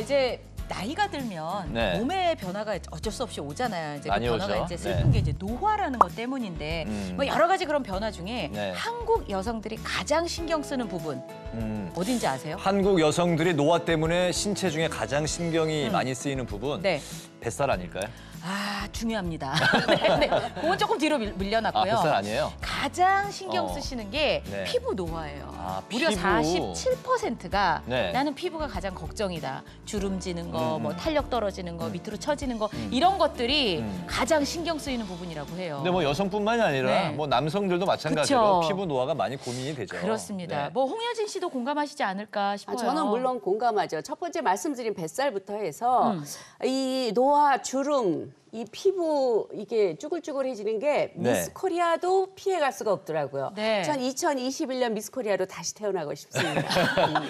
이제 나이가 들면 네. 몸의 변화가 어쩔 수 없이 오잖아요. 이제 그 많이 변화가 오죠. 이제 슬픈 네. 게 이제 노화라는 것 때문인데 뭐 여러 가지 그런 변화 중에 네. 한국 여성들이 가장 신경 쓰는 부분 어딘지 아세요? 한국 여성들이 노화 때문에 신체 중에 가장 신경이 많이 쓰이는 부분 네. 뱃살 아닐까요? 중요합니다. 네. 그건 조금 뒤로 밀려났고요. 뱃살 아니에요? 가장 신경 쓰시는 게 네. 피부 노화예요. 피부. 무려 47%가 네. 나는 피부가 가장 걱정이다. 주름지는 거, 뭐 탄력 떨어지는 거, 밑으로 처지는 거 이런 것들이 가장 신경 쓰이는 부분이라고 해요. 근데 뭐 여성뿐만이 아니라 네. 뭐 남성들도 마찬가지로 그쵸. 피부 노화가 많이 고민이 되죠. 그렇습니다. 네. 뭐 홍여진 씨도 공감하시지 않을까 싶어요. 저는 물론 공감하죠. 첫 번째 말씀드린 뱃살부터 해서 이 노화, 주름, 이 피부 이게 쭈글쭈글해지는 게 네. 미스 코리아도 피해갈 수가 없더라고요. 네. 전 2021년 미스 코리아로 다시 태어나고 싶습니다.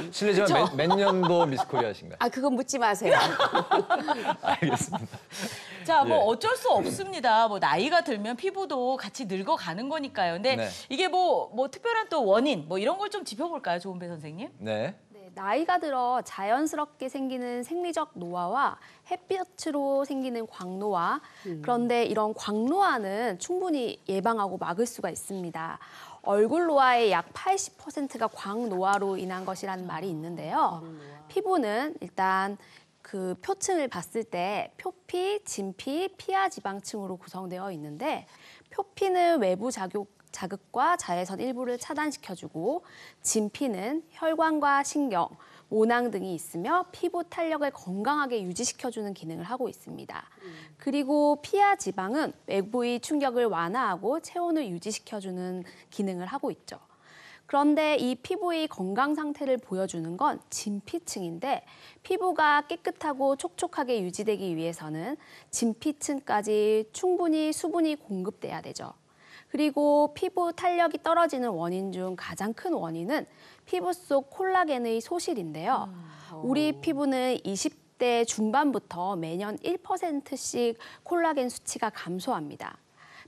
실례지만 몇 년도 미스 코리아신가요? 그건 묻지 마세요. 알겠습니다. 자, 뭐 예. 어쩔 수 없습니다. 뭐 나이가 들면 피부도 같이 늙어가는 거니까요. 근데 네. 이게 뭐 특별한 또 원인 뭐 이런 걸 좀 짚어볼까요, 조은배 선생님? 네. 나이가 들어 자연스럽게 생기는 생리적 노화와 햇빛으로 생기는 광노화. 그런데 이런 광노화는 충분히 예방하고 막을 수가 있습니다. 얼굴 노화의 약 80%가 광노화로 인한 것이라는 말이 있는데요. 피부는 일단 그 표층을 봤을 때 표피, 진피, 피하 지방층으로 구성되어 있는데 표피는 외부 자극과 자외선 일부를 차단시켜주고 진피는 혈관과 신경, 모낭 등이 있으며 피부 탄력을 건강하게 유지시켜주는 기능을 하고 있습니다. 그리고 피하 지방은 외부의 충격을 완화하고 체온을 유지시켜주는 기능을 하고 있죠. 그런데 이 피부의 건강 상태를 보여주는 건 진피층인데 피부가 깨끗하고 촉촉하게 유지되기 위해서는 진피층까지 충분히 수분이 공급돼야 되죠. 그리고 피부 탄력이 떨어지는 원인 중 가장 큰 원인은 피부 속 콜라겐의 소실인데요. 우리 피부는 20대 중반부터 매년 1%씩 콜라겐 수치가 감소합니다.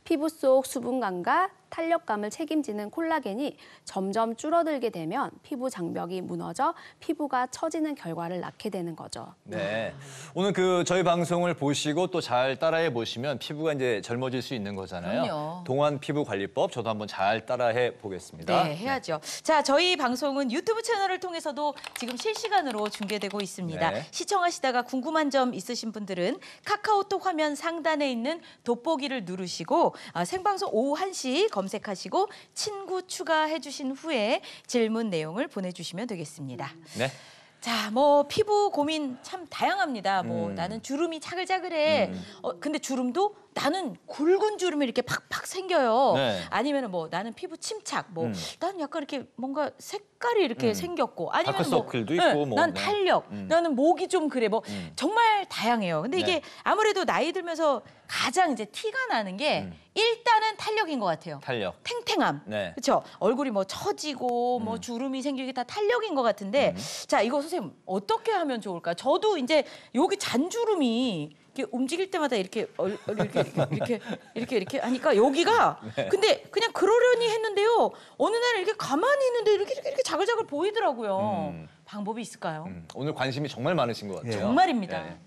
피부 속 수분감과 탄력감을 책임지는 콜라겐이 점점 줄어들게 되면 피부 장벽이 무너져 피부가 처지는 결과를 낳게 되는 거죠. 네. 오늘 저희 방송을 보시고 또 잘 따라해 보시면 피부가 이제 젊어질 수 있는 거잖아요. 그럼요. 동안 피부 관리법 저도 한번 잘 따라해 보겠습니다. 네, 해야죠. 자, 저희 방송은 유튜브 채널을 통해서도 지금 실시간으로 중계되고 있습니다. 네. 시청하시다가 궁금한 점 있으신 분들은 카카오톡 화면 상단에 있는 돋보기를 누르시고 생방송 오후 1시 검색하시고 친구 추가해 주신 후에 질문 내용을 보내주시면 되겠습니다. 네. 자, 뭐 피부 고민 참 다양합니다. 뭐 나는 주름이 차글차글해. 근데 주름도 나는 굵은 주름이 이렇게 팍팍 생겨요. 네. 아니면은 뭐 나는 피부 침착. 뭐 나는 약간 이렇게 뭔가 색깔이 이렇게 생겼고 아니면 다크서클도 뭐, 있고 뭐. 난 네. 탄력. 나는 목이 좀 그래. 뭐 정말 다양해요. 근데 이게 네. 아무래도 나이 들면서 가장 이제 티가 나는 게 일단은 탄력인 것 같아요. 탄력. 탱탱함. 네. 그렇죠. 얼굴이 뭐 처지고 뭐 주름이 생기게 다 탄력인 것 같은데 자, 이거 선생님 어떻게 하면 좋을까? 저도 이제 여기 잔주름이 이렇게 움직일 때마다 이렇게 이렇게 하니까 여기가 근데 그냥 그러려니 했는데요. 어느 날 이렇게 가만히 있는데 이렇게 자글자글 보이더라고요. 방법이 있을까요? 오늘 관심이 정말 많으신 것 같아요. 정말입니다. 네.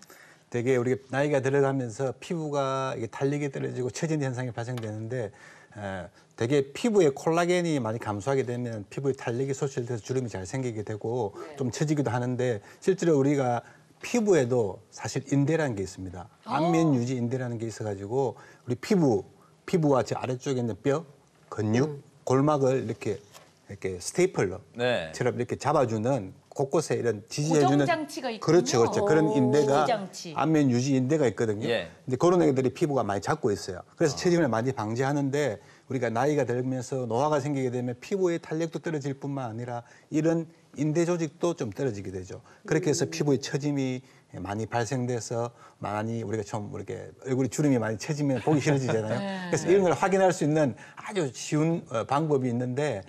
되게 우리가 나이가 들어가면서 피부가 이게 탄력이 떨어지고 처지는 현상이 발생되는데 되게 피부에 콜라겐이 많이 감소하게 되면 피부에 탄력이 소실돼서 주름이 잘 생기게 되고 좀 처지기도 하는데 실제로 우리가 피부에도 사실 인대라는 게 있습니다. 안면 유지 인대라는 게 있어가지고 우리 피부와 저 아래쪽에 있는 뼈, 근육, 골막을 이렇게 스테이플러처럼 네. 이렇게 잡아주는 곳곳에 이런 지지해주는 고정장치가 있군요. 그렇죠. 그런 인대가 지지장치. 안면 유지 인대가 있거든요. 예. 근데 그런 애들이 피부가 많이 잡고 있어요. 그래서 처짐을 많이 방지하는데 우리가 나이가 들면서 노화가 생기게 되면 피부의 탄력도 떨어질 뿐만 아니라 이런 인대 조직도 좀 떨어지게 되죠. 그렇게 해서 피부의 처짐이 많이 발생돼서 많이 우리가 좀 이렇게 얼굴에 주름이 많이 처지면 보기 싫어지잖아요. 그래서 이런 걸 확인할 수 있는 아주 쉬운 방법이 있는데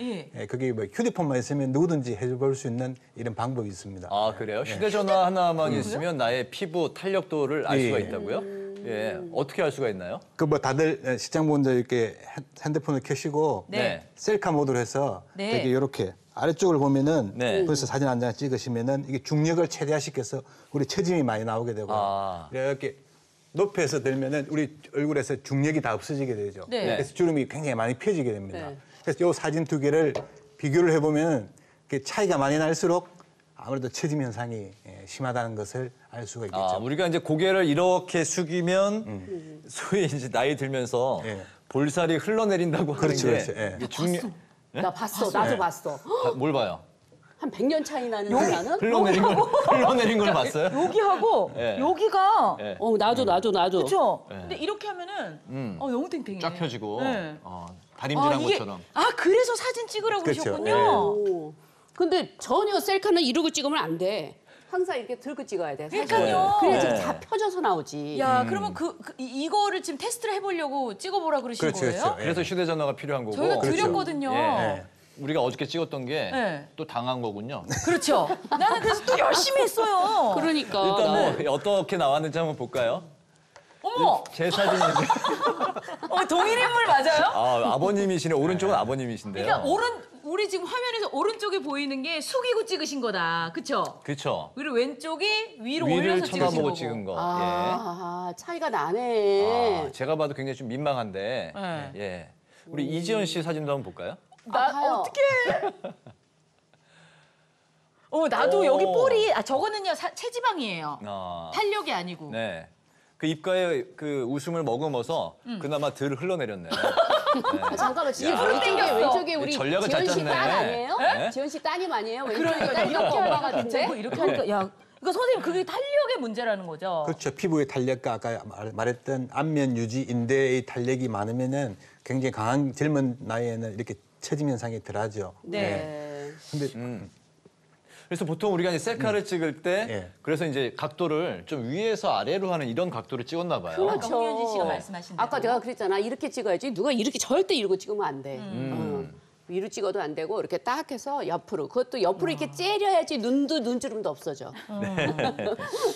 그게 뭐 휴대폰만 있으면 누구든지 해볼 수 있는 이런 방법이 있습니다. 아, 그래요? 휴대전화 하나만 있으면 나의 피부 탄력도를 알 수가 있다고요? 예. 어떻게 알 수가 있나요? 그 뭐 다들 시청자분들 이렇게 핸드폰을 켜시고 네. 셀카 모드로 해서 네. 되게 이렇게 아래쪽을 보면은 네. 벌써 사진 한 장 찍으시면은 이게 중력을 최대화시켜서 우리 처짐이 많이 나오게 되고요. 아. 이렇게 높여서 들면은 우리 얼굴에서 중력이 다 없어지게 되죠. 네. 그래서 주름이 굉장히 많이 펴지게 됩니다. 네. 그래서 이 사진 두 개를 비교를 해보면 차이가 많이 날수록 아무래도 처짐 현상이 심하다는 것을 알 수가 있겠죠. 아, 우리가 이제 고개를 이렇게 숙이면 소위 이제 나이 들면서 예. 볼살이 흘러내린다고 하는 그렇죠, 게 그렇죠. 예. 이게 중력 나 봤어. 나도 네. 봤어. 뭘 봐요? 한 100년 차이 나는 나는? 흘러내린 걸 봤어요? 여기하고 예. 여기가 예. 나도. 그렇죠. 네. 근데 이렇게 하면은 너무 탱탱해. 쫙 펴지고 네. 다림질한 것처럼. 그래서 사진 찍으라고 그렇죠. 그러셨군요. 오. 근데 전혀 셀카는 이러고 찍으면 안 돼. 항상 이렇게 들고 찍어야 돼. 사진을. 그러니까요. 그래야 네. 지금 다 펴져서 나오지. 야, 그러면 이거를 지금 테스트를 해보려고 찍어보라 그러신 그렇죠, 거예요? 그렇죠. 그래서 휴대전화가 필요한 거고. 저희가 그렇죠. 드렸거든요. 예. 우리가 어저께 찍었던 게 또 네. 당한 거군요. 그렇죠. 나는 그래서 또 열심히 했어요. 그러니까. 일단 뭐 어떻게 나왔는지 한번 볼까요? 어머, 제 사진인데. 동일 인물 맞아요? 아버님이시네. 오른쪽은 아버님이신데요. 그러니까 우리 지금 화면에서 오른쪽에 보이는 게 숙이고 찍으신 거다. 그렇죠? 그렇죠. 그리고 왼쪽이 위로 위를 올려서 찍으신 쳐다보고 거고. 찍은 거. 차이가 예. 나네. 제가 봐도 굉장히 좀 민망한데. 네. 예. 우리 이지연 씨 사진도 한번 볼까요? 봐요. 어떡해. 나도 오. 여기 볼이 저거는요 체지방이에요. 아. 탄력이 아니고. 네. 그 입가에 그 웃음을 머금어서 그나마 덜 흘러내렸네요. 네. 잠깐만, 지금 야. 왼쪽에 우리 전략을 지현 잘 씨 짰네. 딸 아니에요? 네? 지현 씨 따님 아니에요? 왼쪽에 그러니까 딸 이렇게 할 것 같은데? 이렇게 하니까 야, 이거 선생님 그게 탄력의 문제라는 거죠. 그렇죠. 피부의 탄력과 아까 말했던 안면 유지 인대의 탄력이 많으면은 굉장히 강한 젊은 나이에는 이렇게 처짐 현상이 덜하죠. 네. 근데 그래서 보통 우리가 이제 셀카를 찍을 때 예. 그래서 이제 각도를 좀 위에서 아래로 하는 이런 각도를 찍었나 봐요. 아까 홍윤진 씨가 말씀하신 대로. 아까 내가 그랬잖아. 이렇게 찍어야지. 누가 이렇게 절대 이러고 찍으면 안 돼. 위로 찍어도 안 되고 이렇게 딱 해서 옆으로. 그것도 옆으로 이렇게 째려야지 눈주름도 없어져.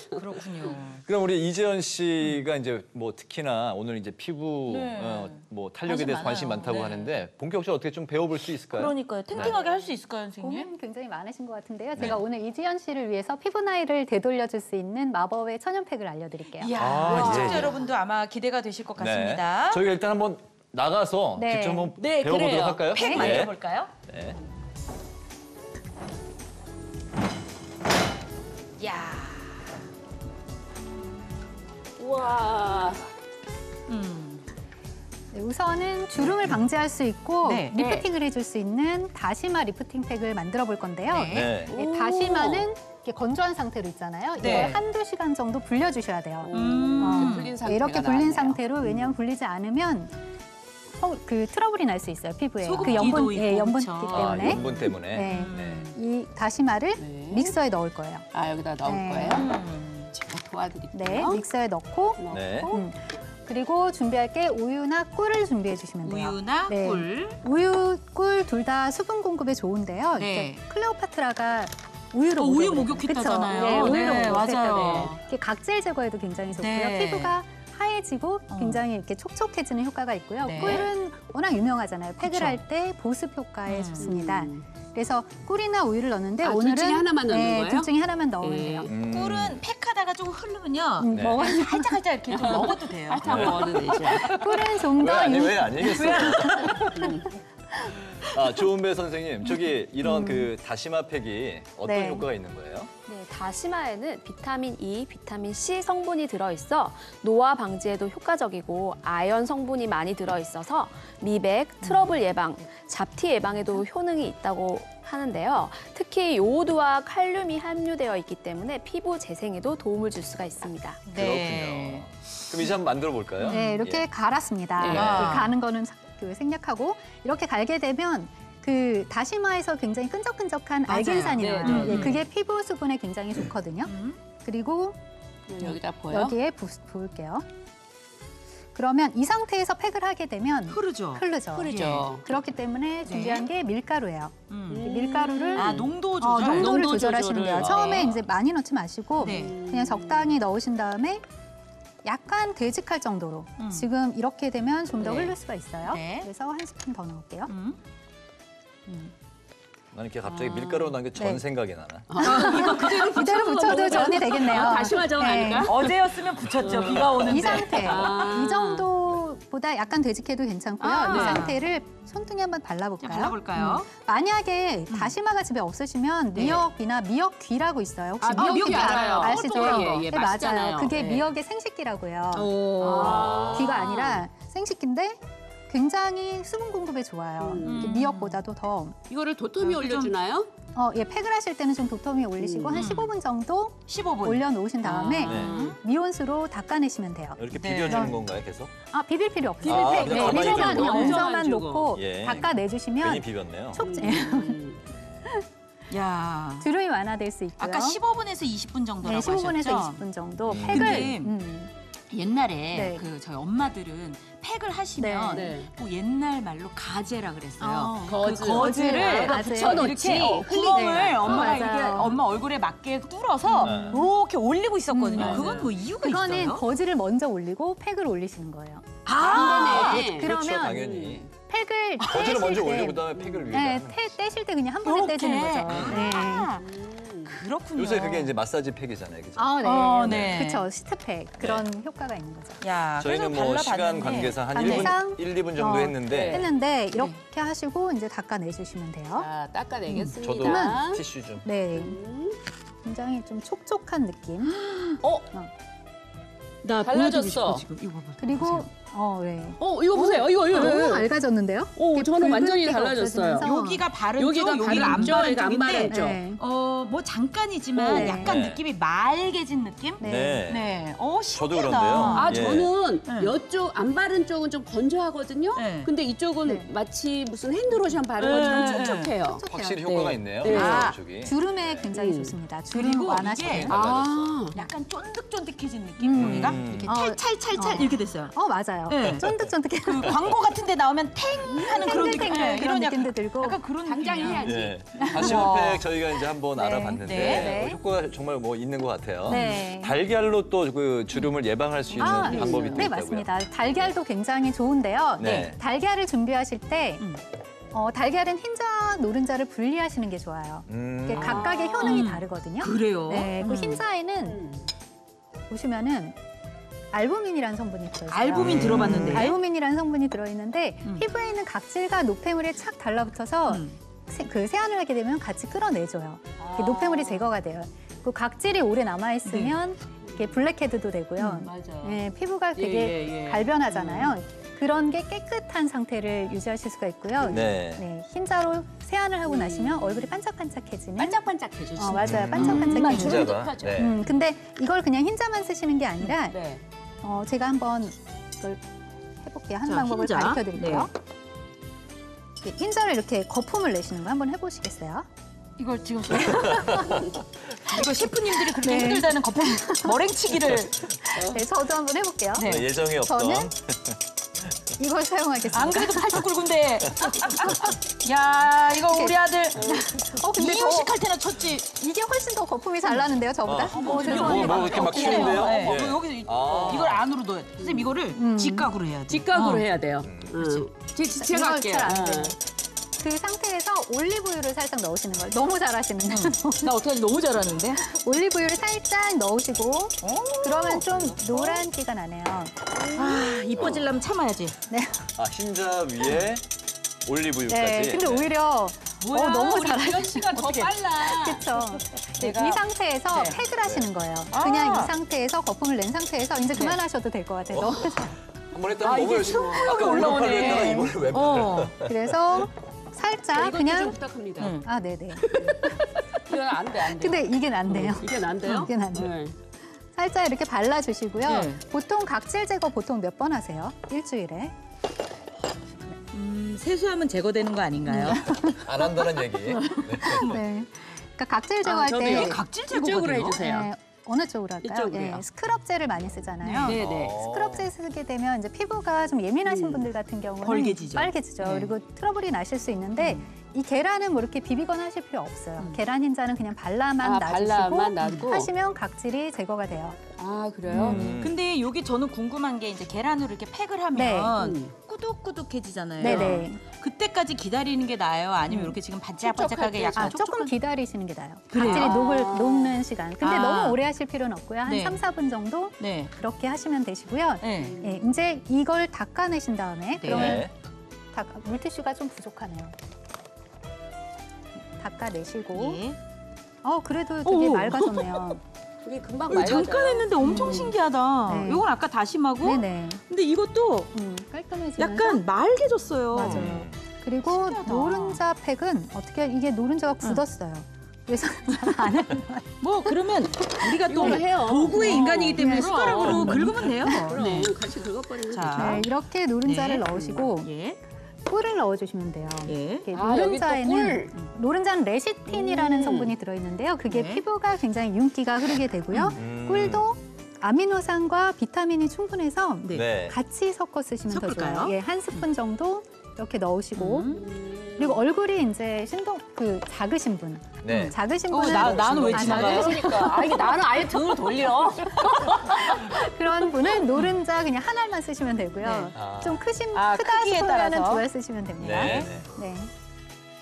그렇군요. 그럼 우리 이재현 씨가 이제 뭐 특히나 오늘 이제 피부 네. 뭐 탄력에 관심 대해서 관심 많아요. 많다고 네. 하는데 본격적으로 어떻게 좀 배워볼 수 있을까요? 그러니까요. 탱탱하게 할 수 있을까요, 선생님? 고민 굉장히 많으신 것 같은데요. 제가 오늘 이지연 씨를 위해서 피부 나이를 되돌려줄 수 있는 마법의 천연팩을 알려드릴게요. 이야, 시청자 예. 여러분도 아마 기대가 되실 것 같습니다. 네. 저희가 일단 한번 나가서 네. 직접 한번 네, 배워보도록 그래요. 할까요? 팩 네. 만져볼까요? 네. 야, 우와. 네, 우선은 주름을 방지할 수 있고 네. 리프팅을 해줄 수 있는 다시마 리프팅 팩을 만들어 볼 건데요. 네. 네. 네, 다시마는 이렇게 건조한 상태로 있잖아요. 네. 이걸 한두 시간 정도 불려주셔야 돼요. 불린 네, 상태가 이렇게 불린 나왔네요. 상태로 왜냐하면 불리지 않으면 그 트러블이 날 수 있어요, 피부에. 그 소금기도 염분, 있고, 염분기 그렇죠. 때문에. 염분 때문에. 네. 네. 이 다시마를 네. 믹서에 넣을 거예요. 여기다 넣을 네. 거예요? 제가 도와드릴게요. 네, 믹서에 넣고 네. 그리고 준비할 게 우유나 꿀을 준비해 주시면 돼요. 우유나 네. 꿀. 우유, 꿀 둘 다 수분 공급에 좋은데요. 네. 이제 클레오파트라가 우유로 우유 목욕을 목욕했다잖아요. 그쵸? 네, 우유로 네, 목욕했다고. 맞아요. 이게 각질 제거에도 굉장히 좋고요. 네. 피부가 하얘지고 굉장히 이렇게 촉촉해지는 효과가 있고요. 네. 꿀은 워낙 유명하잖아요. 팩을 그쵸. 할 때 보습 효과에 좋습니다. 그래서 꿀이나 우유를 넣는데 둘 오늘은 중에 하나만 넣는 거예요? 둘 중에 하나만 넣으면 네. 돼요. 꿀은 팩하다가 조금 흐르면요. 네. 먹어서 살짝 이렇게 좀 먹어도 돼요. 다 먹어도 되죠. 꿀은 좀 더 왜 아니겠어요? 조은배 선생님, 저기 이런 그 다시마 팩이 어떤 네. 효과가 있는 거예요? 네, 다시마에는 비타민 E, 비타민 C 성분이 들어있어 노화 방지에도 효과적이고 아연 성분이 많이 들어있어서 미백, 트러블 예방, 잡티 예방에도 효능이 있다고 하는데요. 특히 요오드와 칼륨이 함유되어 있기 때문에 피부 재생에도 도움을 줄 수가 있습니다. 그렇군요. 그럼 이제 한번 만들어 볼까요? 네, 이렇게 갈았습니다. 네. 이렇게 가는 거는 생략하고 이렇게 갈게 되면 그 다시마에서 굉장히 끈적끈적한 맞아요. 알긴산이 네, 나와요. 네. 그게 피부 수분에 굉장히 좋거든요. 그리고 여기다 보여? 여기에 부을게요. 그러면 이 상태에서 팩을 하게 되면 흐르죠. 흐르죠. 흐르죠. 그렇기 때문에 준비한 게 밀가루예요. 이 밀가루를 농도 조절. 농도를 농도 조절하시면 조절을. 돼요. 처음에 이제 많이 넣지 마시고 네. 그냥 적당히 넣으신 다음에 약간 되직할 정도로 지금 이렇게 되면 좀 더 네. 흐를 수가 있어요. 네. 그래서 한 스푼 더 넣을게요. 나는 이렇게 갑자기 밀가루 넣은 게 전 네. 생각이 나나. 이대로 붙여도 전이 되겠네요. 다시마 전 아닐까? 어제였으면 붙였죠. 비가 오는데. 이 상태, 이 정도보다 약간 되직해도 괜찮고요. 이 상태를 손등에 한번 발라볼까요? 발라볼까요? 만약에 다시마가 집에 없으시면 미역이나 미역귀라고 있어요. 혹시 미역귀 알아요. 아시죠? 예, 네, 맛있잖아요. 맞아요. 그게 네. 미역의 생식기라고요. 오. 귀가 아니라 생식기인데 굉장히 수분 공급에 좋아요. 미역보다도 더. 이거를 도톰이 올려주나요? 예, 팩을 하실 때는 좀 도톰히 올리시고 한 15분 정도 15분. 올려놓으신 다음에 네. 미온수로 닦아내시면 돼요. 이렇게 네. 비벼주는 건가요, 계속? 비빌 필요 없어요. 비빌 필요 없어요. 네, 가만히 그냥 있는 얹어만 주고. 놓고 예. 닦아내주시면 괜히 비볐네요. 촉지 야. 주름이 완화될 수 있고요. 아까 15분에서 20분 정도라고 네, 15분에서 하셨죠? 20분 정도 근데 팩을 옛날에 네. 그 저희 엄마들은 팩을 하시면 네. 뭐 옛날 말로 가제라 그랬어요. 거즈. 그 거즈를 맞아요. 붙여놓지 이렇게 구멍을 흘리네요. 엄마가 맞아요. 이렇게 엄마 얼굴에 맞게 뚫어서 이렇게 올리고 있었거든요. 그건 네. 뭐 이유가 그거는 있어요? 거즈를 먼저 올리고 팩을 올리시는 거예요. 네. 그렇죠, 그러면 당연히. 팩을 거즈를 떼실 먼저 때 올리고 그다음에 팩을 위에다. 네, 하는 거죠. 떼실 때 그냥 한 번에 이렇게. 떼지는 거죠. 네. 그렇군요. 요새 그게 이제 마사지 팩이잖아요, 그죠? 네. 네. 그렇죠. 시트팩 그런 효과가 있는 거죠. 야, 저희는 그래서 뭐 시간 발라봤는데 관계상 한 관계상 1, 2분 정도 했는데 했는데 이렇게 하시고 이제 닦아내주시면 돼요. 자, 닦아내겠습니다. 저도 티슈 좀. 네. 굉장히 좀 촉촉한 느낌. 나 달라졌어. 지금 이거 봐봐. 그리고 네. 이거 보세요. 이거. 너무 맑아졌는데요? 오, 저는 붉은 완전히 때가 달라졌어요. 없어지면서 여기가 바른 여기가 쪽, 여기가 안 바른 쪽, 바른 여기가 안 쪽인데 바른 쪽. 네. 뭐 잠깐이지만 네. 약간 네. 느낌이 맑아진 느낌? 네. 네. 네. 저도 신기하다. 그런데요. 아, 예. 저는 네. 이쪽 안 바른 쪽은 좀 건조하거든요. 네. 근데 이쪽은 네. 마치 무슨 핸드로션 바른 것처럼 네. 촉촉해요. 확실히 네. 효과가 있네요. 네. 저기. 주름에 굉장히 좋습니다. 주름 그리고 완화시켜요. 이게 아, 약간 쫀득쫀득해진 느낌 여기가 이렇게 찰찰찰찰 이렇게 됐어요. 맞아요. 네. 쫀득쫀득해. 그 광고 같은데 나오면 탱 하는 그런 느낌. 탱글탱글 네, 그런 약간- 느낌도 들고. 약간 그런 당장 느낌이야. 해야지. 예. 다시마 팩 저희가 이제 한번 네. 알아봤는데 네. 효과가 정말 뭐 있는 것 같아요. 네. 달걀로 또 그 주름을 예방할 수 있는 방법이 또 네, 있다고요. 맞습니다. 달걀도 굉장히 좋은데요. 네. 달걀을 준비하실 때 달걀은 흰자, 노른자를 분리하시는 게 좋아요. 이게 각각의 효능이 다르거든요. 그래요? 네, 그 흰자에는 보시면은 알부민이라는 성분이 들어있어요. 알부민 들어봤는데. 알부민이라는 성분이 들어있는데 피부에 있는 각질과 노폐물에 착 달라붙어서 그 세안을 하게 되면 같이 끌어내줘요. 이렇게 노폐물이 제거가 돼요. 그 각질이 오래 남아있으면 이렇게 블랙헤드도 되고요. 맞아요. 네, 피부가 되게 예. 갈변하잖아요. 그런 게 깨끗한 상태를 유지하실 수가 있고요. 네. 흰자로 세안을 하고 나시면 얼굴이 반짝반짝해지는. 반짝반짝해지죠. 맞아요. 반짝반짝해지는. 흰자가. 네. 근데 이걸 그냥 흰자만 쓰시는 게 아니라 네. 제가 이걸 해볼게요. 하는 자, 방법을 흰자. 가르쳐드릴게요. 흰자를 이렇게 거품을 내시는 거 한번 해보시겠어요? 이걸 지금 이거 셰프님들이 그렇게 네. 힘들다는 거품 머랭치기를 네, 저도 한번 해볼게요. 네. 예정에 없던 저는 이걸 사용하겠습니다. 안 그래도 팔뚝 굵은데 야 이거 우리 아들 근데 이유식 할 때나 쳤지. 이게 훨씬 더 거품이 잘 나는데요, 저보다? 죄송합니다. 뭐 이렇게 막 쉬운데요? 네. 예. 여기 아. 이걸 안으로 넣어야 돼. 선생님 이거를 직각으로 해야 돼. 직각으로 해야 돼요. 제가 이걸 할게요. 잘안 돼요. 그 상태에서 올리브유를 살짝 넣으시는 거예요. 너무 잘하시는데. 나 어떻게 너무 잘하는데? 올리브유를 살짝 넣으시고 그러면 좀 노란기가 나네요. 아 이뻐지려면 참아야지. 네. 흰자 위에 올리브유까지. 네. 근데 오히려 너무 우리 잘하시네요. 지연 씨가 더 빨라. 그렇죠. 내가- 이 상태에서 네. 팩을 하시는 거예요. 아. 그냥 이 상태에서 거품을 낸 상태에서 이제 그만하셔도 될 것 같아요. 너무 한번 했다가 이게 몸을 승부욕이 아까 올라오네. 오른팔로 했다가 이번에 왼팔로. 그래서 살짝 이것도 그냥 좀 부탁합니다. 네네. 이건 안 돼, 안 돼. 근데 이게 낫네요. 이게 안 돼요? 이게 낫네요. 네. 살짝 이렇게 발라주시고요. 네. 보통 각질 제거 보통 몇 번 하세요? 일주일에? 세수하면 제거되는 거 아닌가요? 안 한다는 얘기. 네. 네. 그러니까 각질 제거할 저도요. 때 이게 각질 제거가 이쪽으로 돼요? 해주세요. 네, 어느 쪽으로 할까요? 이쪽으로요. 스크럽젤을 많이 쓰잖아요. 네, 네. 스크럽젤 쓰게 되면 이제 피부가 좀 예민하신 분들 같은 경우는 벌개지죠. 빨개지죠. 네. 그리고 트러블이 나실 수 있는데 이 계란은 뭐 이렇게 비비거나 하실 필요 없어요. 계란 흰자는 그냥 발라만 놔주시고 발라만 놔두고. 하시면 각질이 제거가 돼요. 아, 그래요? 근데 여기 저는 궁금한 게 이제 계란으로 이렇게 팩을 하면 꾸덕꾸덕해지잖아요. 네네. 그때까지 기다리는 게 나아요? 아니면 이렇게 지금 반짝반짝하게 약간 조금 촉촉한 기다리시는 게 나아요. 그래요? 각질이 녹는 시간. 근데 아. 너무 오래 하실 필요는 없고요. 한 네. 3, 4분 정도 네. 그렇게 하시면 되시고요. 네. 예, 이제 이걸 닦아내신 다음에 그러면 네. 물티슈가 좀 부족하네요. 닦아내시고 예. 그래도 되게 오. 맑아졌네요. 이게 금방 이거 말라져요. 잠깐 했는데 엄청 신기하다. 네. 이건 아까 다심하고 네네. 근데 이것도 깔끔해지면서 약간 맑아졌어요. 맞아요. 그리고 신기하다. 노른자 팩은 어떻게 이게 노른자가 굳었어요. 그래서 안 해요. 뭐 그러면 우리가 또 이걸로 해요. 도구의 인간이기 때문에 네. 숟가락으로 긁으면 돼요. 그럼 네. 같이 긁어버리면 자. 되죠. 네, 이렇게 노른자를 네. 넣으시고 예. 꿀을 넣어주시면 돼요. 예. 이렇게 아, 여기 또 꿀. 노른자는 레시틴이라는 성분이 들어있는데요. 그게 네. 피부가 굉장히 윤기가 흐르게 되고요. 꿀도 아미노산과 비타민이 충분해서 네. 네. 같이 섞어 쓰시면 더 섞을까요? 좋아요. 예, 한 스푼 정도 이렇게 넣으시고 그리고 얼굴이 이제 작으신 분, 네. 작으신 분은 나는 왜 아, 지나가요? 그러니까 이게 나는 아예 등을 돌려. 그런 분은 노른자 그냥 한 알만 쓰시면 되고요. 네. 아. 좀 크다 크기에 싶으면 따라서. 두 알 쓰시면 됩니다. 네. 네.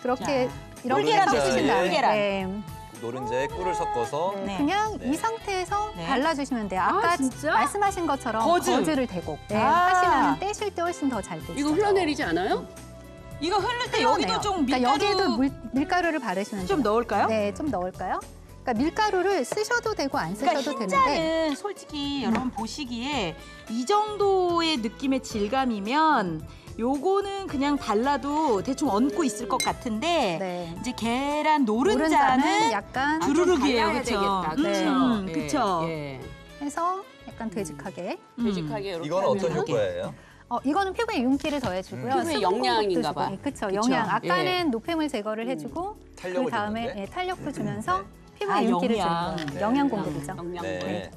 그렇게 자, 이렇게 꿀계란 쓰신 대신에 다음에 꿀계란. 네. 노른자에 꿀을 섞어서 네. 그냥 네. 이 상태에서 네. 발라주시면 돼요. 아까 진짜? 말씀하신 것처럼 거즈. 거즈를 대고 아. 하시면 떼실 때 훨씬 더 잘 되죠. 이거 흘러내리지 않아요? 이거 흐를 때 여기도 좀 그러니까 밀가루 여기에도 밀가루를 바르시면 좀 돼요. 넣을까요? 네, 좀 넣을까요? 그러니까 밀가루를 쓰셔도 되고 안 그러니까 쓰셔도 되는데 흰자는 솔직히 여러분 보시기에 이 정도의 느낌의 질감이면 요거는 그냥 발라도 대충 얹고 있을 것 같은데 네. 이제 계란 노른자는 노른자는 약간 주르륵이에요, 발라야 그렇죠? 되겠다. 네. 그쵸. 예. 해서 약간 되직하게. 되직하게 이렇게 이건 어떤 하면 효과예요? 이거는 피부에 윤기를 더해주고요. 피부의 수분 영양인가 공급도 봐. 주고. 그쵸, 그쵸. 영양. 아까는 예. 노폐물 제거를 해주고 탄력을 그 다음에 주는데? 탄력도 주면서 피부에 아, 윤기를 영양. 주는 거예요. 네. 영양 공급이죠. 영양. 네.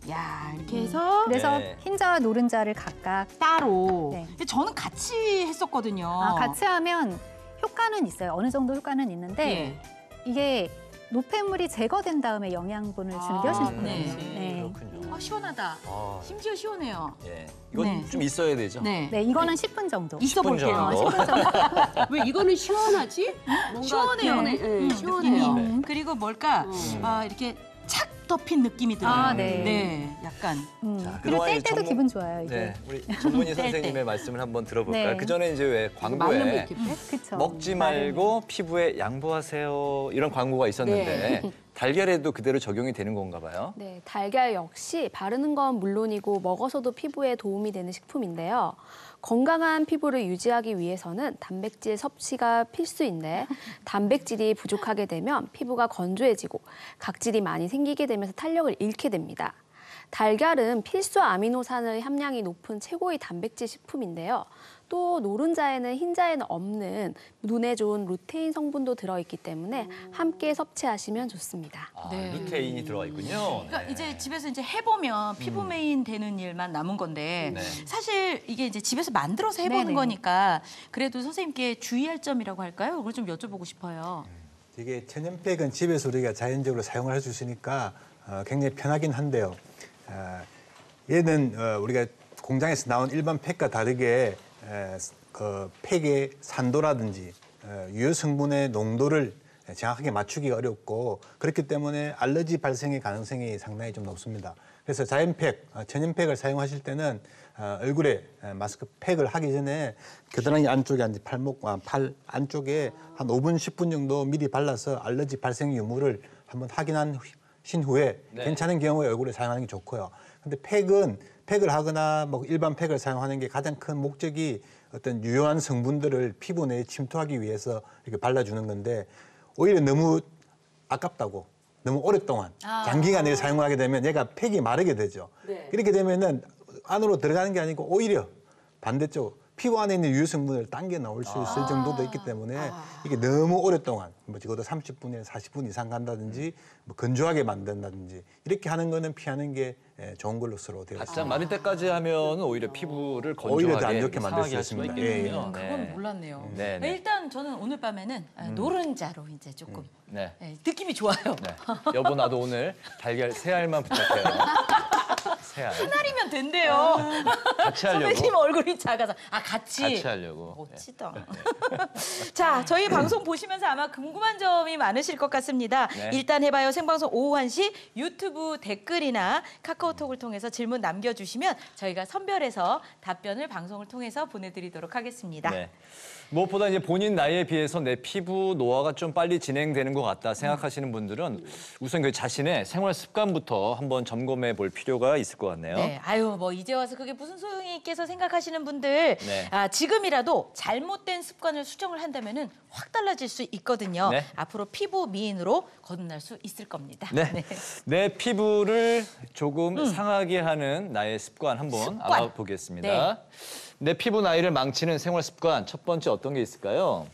야 이렇게 해서 그래서 네. 흰자와 노른자를 각각 따로 네. 저는 같이 했었거든요. 같이 하면 효과는 있어요. 어느 정도 효과는 있는데 예. 이게 노폐물이 제거된 다음에 영양분을 주는 게 훨씬 좋아요. 네. 네. 그렇군요. 시원하다. 아, 심지어 시원해요. 예. 이건 네. 좀 있어야 되죠? 네. 네, 이거는 10분 정도. 있어 10분 볼게요. 정도. 10분 정도. 왜 이거는 시원하지? 뭔가 시원해요. 시원해요. 느낌이. 그리고 뭘까? 이렇게 착 덮인 느낌이 들어요. 아, 네. 약간. 자, 그리고 그동안 뗄 이 때도 전문- 기분 좋아요, 이게. 네, 우리 전문의 뗄 때. 선생님의 말씀을 한번 들어볼까요? 네. 그 전에 이제 왜 말르면 광고에 이렇게 돼? 그쵸. 먹지 말고 피부에 양보하세요 이런 광고가 있었는데 달걀에도 그대로 적용이 되는 건가 봐요. 네, 달걀 역시 바르는 건 물론이고 먹어서도 피부에 도움이 되는 식품인데요. 건강한 피부를 유지하기 위해서는 단백질 섭취가 필수인데 단백질이 부족하게 되면 피부가 건조해지고 각질이 많이 생기게 되면서 탄력을 잃게 됩니다. 달걀은 필수 아미노산의 함량이 높은 최고의 단백질 식품인데요. 또 노른자에는 흰자에는 없는 눈에 좋은 루테인 성분도 들어있기 때문에 함께 섭취하시면 좋습니다. 아, 네. 루테인이 들어가 있군요. 그러니까 네. 이제 집에서 이제 해보면 피부 메인 되는 일만 남은 건데 네. 사실 이게 이제 집에서 만들어서 해보는 네네. 거니까 그래도 선생님께 주의할 점이라고 할까요? 그걸 좀 여쭤보고 싶어요. 이게 천연팩은 집에서 우리가 자연적으로 사용을 해주시니까 굉장히 편하긴 한데요. 얘는 우리가 공장에서 나온 일반 팩과 다르게 그 팩의 산도라든지 유효 성분의 농도를 정확하게 맞추기가 어렵고 그렇기 때문에 알러지 발생의 가능성이 상당히 좀 높습니다. 그래서 자연팩, 천연팩을 사용하실 때는 얼굴에 마스크 팩을 하기 전에 겨드랑이 안쪽에 팔 안쪽에 한 5분, 10분 정도 미리 발라서 알러지 발생 유무를 한번 확인하신 후에 네. 괜찮은 경우에 얼굴에 사용하는 게 좋고요. 근데 팩을 하거나 뭐 일반 팩을 사용하는 게 가장 큰 목적이 어떤 유효한 성분들을 피부 내에 침투하기 위해서 이렇게 발라주는 건데 오히려 너무 아깝다고 너무 오랫동안 장기간을 사용하게 되면 얘가 팩이 마르게 되죠. 네. 이렇게 되면은 안으로 들어가는 게 아니고 오히려 반대쪽 피부 안에 있는 유해 성분을 당겨 나올 수 있을 정도도 있기 때문에 이게 너무 오랫동안 뭐 적어도 30분에서 40분 이상 간다든지 뭐 건조하게 만든다든지 이렇게 하는 거는 피하는 게 좋은 걸로 서로 되어 바짝 있습니다. 마를 때까지 하면 오히려 피부를 오히려 더 건조하게 안 좋게 만들 상하게 수 할 수가 있습니다. 있겠군요. 그건 몰랐네요. 네, 네. 일단 저는 오늘 밤에는 노른자로 이제 조금 네. 느낌이 좋아요. 네. 여보 나도 오늘 달걀 세 알만 부탁해요. 세 알. 하나리면 된대요. 같이 하려고. 선배님 얼굴이 작아서 같이 하려고. 멋지다. 자, 저희 방송 보시면서 아마 궁금한 점이 많으실 것 같습니다. 네. 일단 해봐요 생방송 오후 1시 유튜브 댓글이나 카카오톡을 통해서 질문 남겨주시면 저희가 선별해서 답변을 방송을 통해서 보내드리도록 하겠습니다. 네. 무엇보다 이제 본인 나이에 비해서 내 피부 노화가 좀 빨리 진행되는 것 같다 생각하시는 분들은 우선 그 자신의 생활 습관부터 한번 점검해 볼 필요가 있을 것 같네요. 네, 아유 뭐 이제 와서 그게 무슨 소용이 있겠어 생각하시는 분들 네. 지금이라도 잘못된 습관을 수정을 한다면은 확 달라질 수 있거든요. 네. 앞으로 피부 미인으로 거듭날 수 있을 겁니다. 네. 내 피부를 조금 상하게 하는 나의 습관 한번 알아보겠습니다. 네. 내 피부 나이를 망치는 생활 습관 첫 번째 어떤 게 있을까요?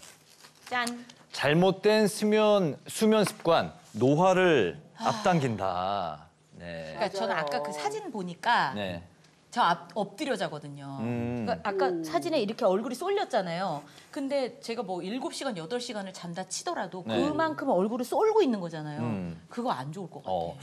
짠. 잘못된 수면 습관, 노화를 앞당긴다. 네. 그러니까 저는 아까 그 사진 보니까 네. 저 엎드려 자거든요. 그러니까 아까 사진에 이렇게 얼굴이 쏠렸잖아요. 근데 제가 뭐 7시간, 8시간을 잔다 치더라도 네. 그만큼 얼굴을 쏠고 있는 거잖아요. 그거 안 좋을 것 같아요.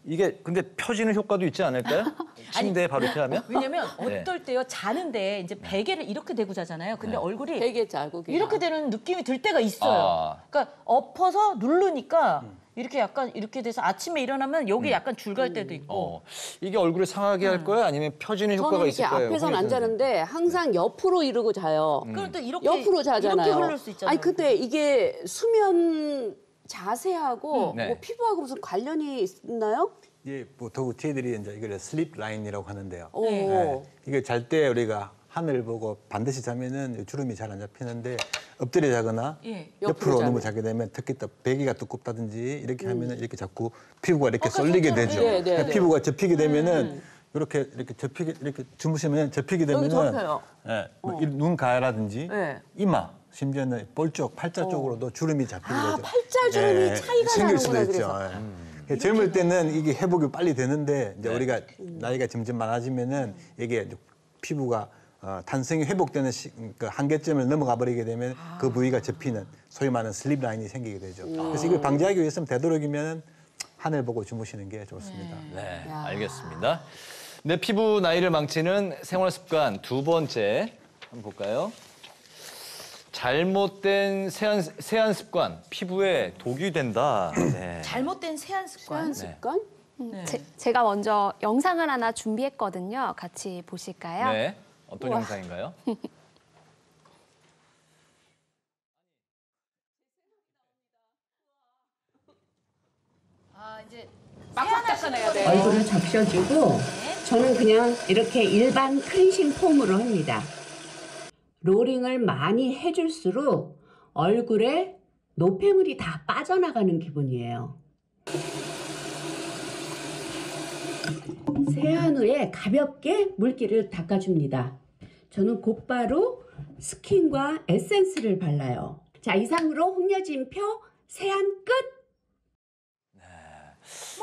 이게 근데 펴지는 효과도 있지 않을까요? 침대에 바로 이렇게 하면? 왜냐면 네. 어떨 때요 자는데 이제 베개를 이렇게 대고 자잖아요. 근데 얼굴이 되게 자고 그냥. 이렇게 되는 느낌이 들 때가 있어요. 그러니까 엎어서 누르니까 이렇게 약간 이렇게 돼서 아침에 일어나면 여기 약간 줄 갈 때도 있고. 이게 얼굴을 상하게 할 거예요? 아니면 펴지는 효과가 저는 있을 이렇게 거예요? 앞에서는 안 자는데 항상 옆으로 이러고 자요. 그럼 또 이렇게 옆으로 자잖아요. 이렇게 흐를 수 있잖아요. 아니 근데 이게 수면 자세하고 네. 뭐 피부하고 무슨 관련이 있나요? 예, 보통 저희들이 이제 이걸 슬립 라인이라고 하는데요. 오. 네. 이게 잘 때 우리가 하늘 보고 반드시 자면은 주름이 잘 안 잡히는데 엎드려 자거나 예. 옆으로 옆으로 누워 자게 되면 특히 또 베개가 두껍다든지 이렇게 하면은 이렇게 자꾸 피부가 이렇게 쏠리게 그렇죠. 되죠. 네, 네, 그러니까 네. 피부가 접히게 되면은 이렇게 접히게 이렇게 주무시면 접히게 되면은 접혀요. 예, 뭐눈 가라든지 네. 이마 심지어는 볼 쪽, 팔자 쪽으로도 주름이 잡히게 되죠. 팔자 주름이 차이가 생길 수도 나는구나, 있죠. 그래서. 예. 젊을 때는 이게 회복이 빨리 되는데 이제 우리가 나이가 점점 많아지면은 이게 피부가 탄성이 회복되는 그 한계점을 넘어가 버리게 되면 그 부위가 접히는 소위 말하는 슬립 라인이 생기게 되죠. 그래서 이걸 방지하기 위해서는 되도록이면 하늘 보고 주무시는 게 좋습니다. 네, 알겠습니다. 내 피부 나이를 망치는 생활 습관 두 번째 한번 볼까요? 잘못된 세안 습관, 피부에 독이 된다. 네. 잘못된 세안 습관. 습관? 제가 먼저 영상을 하나 준비했거든요. 같이 보실까요? 네. 어떤 영상인가요? 이제 빡빡 닦아내야 돼. 얼굴을 적셔주고 저는 그냥 이렇게 일반 클렌징 폼으로 합니다. 롤링을 많이 해줄수록 얼굴에 노폐물이 다 빠져나가는 기분이에요. 세안 후에 가볍게 물기를 닦아줍니다. 저는 곧바로 스킨과 에센스를 발라요. 자, 이상으로 홍여진표 세안 끝!